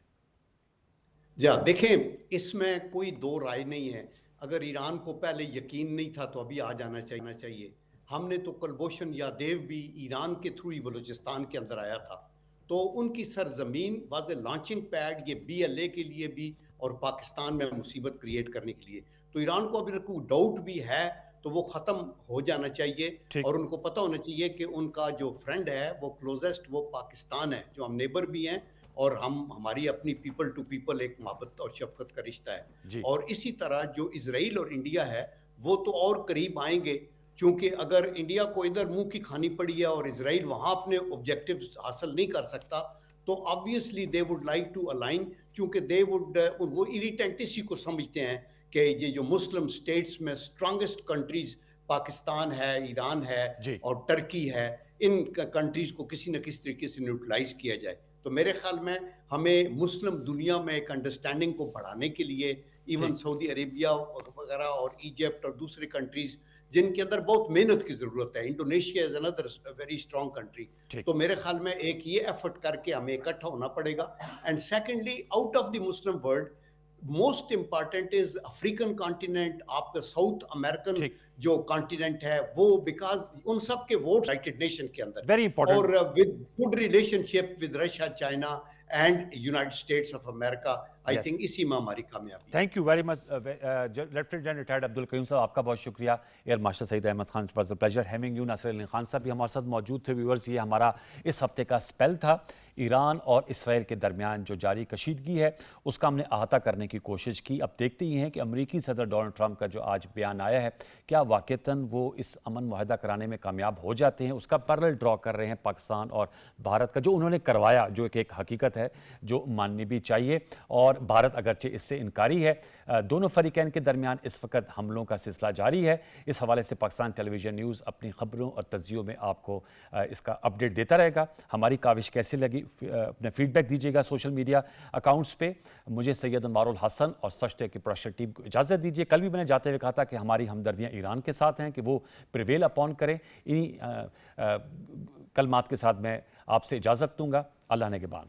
[SPEAKER 3] देखें, इसमें कोई दो राय नहीं है। अगर ईरान को पहले यकीन नहीं था तो अभी आ जाना चाहिए। हमने तो कुलभूषण यादव भी ईरान के थ्रू ही बलूचिस्तान के अंदर आया था, तो उनकी सरजमीन वाज ए लॉन्चिंग पैड ये BLA के लिए भी और पाकिस्तान में मुसीबत क्रिएट करने के लिए। तो ईरान को अभी कोई डाउट भी है तो वो ख़त्म हो जाना चाहिए और उनको पता होना चाहिए कि उनका जो फ्रेंड है वो क्लोजेस्ट वो पाकिस्तान है, जो हम नेबर भी हैं और हमारी अपनी पीपल टू पीपल एक मोहब्बत और शफकत का रिश्ता है। और इसी तरह जो इजराइल और इंडिया है वो तो और करीब आएंगे, क्योंकि अगर इंडिया को इधर मुंह की खानी पड़ी है और इजराइल वहां अपने ऑब्जेक्टिव्स हासिल नहीं कर सकता, तो obviously they would like to align, क्योंकि दे वुड वो इरिटेंट इसी को समझते हैं कि ये जो मुस्लिम स्टेट्स में स्ट्रॉन्गेस्ट कंट्रीज पाकिस्तान है, ईरान है और टर्की है, इन कंट्रीज को किसी न किसी तरीके से न्यूट्रलाइज किया जाए। तो मेरे ख्याल में हमें मुस्लिम दुनिया में एक अंडरस्टैंडिंग को बढ़ाने के लिए इवन सऊदी अरेबिया वगैरह और इजिप्ट और दूसरे कंट्रीज जिनके अंदर बहुत मेहनत की जरूरत है, Indonesia is another very strong country, तो मेरे ख्याल में एक ये एफर्ट करके हमें इकट्ठा होना पड़ेगा। And secondly, out of the Muslim world most important is African continent, आपका साउथ अमेरिकन जो कॉन्टिनेंट है वो, बिकॉज उन सब के वोट यूनाइटेड नेशन के अंदर
[SPEAKER 1] वेरी इंपॉर्टेंट,
[SPEAKER 3] और with good relationship with Russia, China and United States of America. I think इसी में हमारी कामयाबी।
[SPEAKER 1] Thank you very much lieutenant general retired Abdul Qayyum sahab, आपका बहुत शुक्रिया। Air marshal Saeed Ahmad Khan, it was a pleasure having you. Nasir Ali Khan sahab भी हमारे साथ मौजूद थे। व्यूअर्स, ये हमारा इस हफ्ते का स्पेल था। ईरान और इसराइल के दरमियान जो जारी कशीदगी है उसका हमने अहाता करने की कोशिश की। अब देखते ही हैं कि अमेरिकी सदर डोनाल्ड ट्रंप का जो आज बयान आया है, क्या वाक़तन वो इस अमन मुआहदा कराने में कामयाब हो जाते हैं? उसका पैरेलल ड्रॉ कर रहे हैं पाकिस्तान और भारत का, जो उन्होंने करवाया, जो एक हकीकत है जो माननी भी चाहिए। और भारत अगरचे इससे इनकारी है। दोनों फरीकैन के दरमियान इस वक्त हमलों का सिलसिला जारी है। इस हवाले से पाकिस्तान टेलीविजन न्यूज़ अपनी खबरों और तज्जियों में आपको इसका अपडेट देता रहेगा। हमारी काविश कैसी लगी, अपने फीडबैक दीजिएगा सोशल मीडिया अकाउंट्स पे। मुझे सैयद अनवारुल हसन और सच की प्रोडक्शन टीम को इजाज़त दीजिए। कल भी मैंने जाते हुए कहा था कि हमारी हमदर्दियाँ ईरान के साथ हैं कि वो प्रिवेल अपॉन करें। इन्हीं कलमात के साथ मैं आपसे इजाज़त दूंगा। अल्लाह ने के बाद।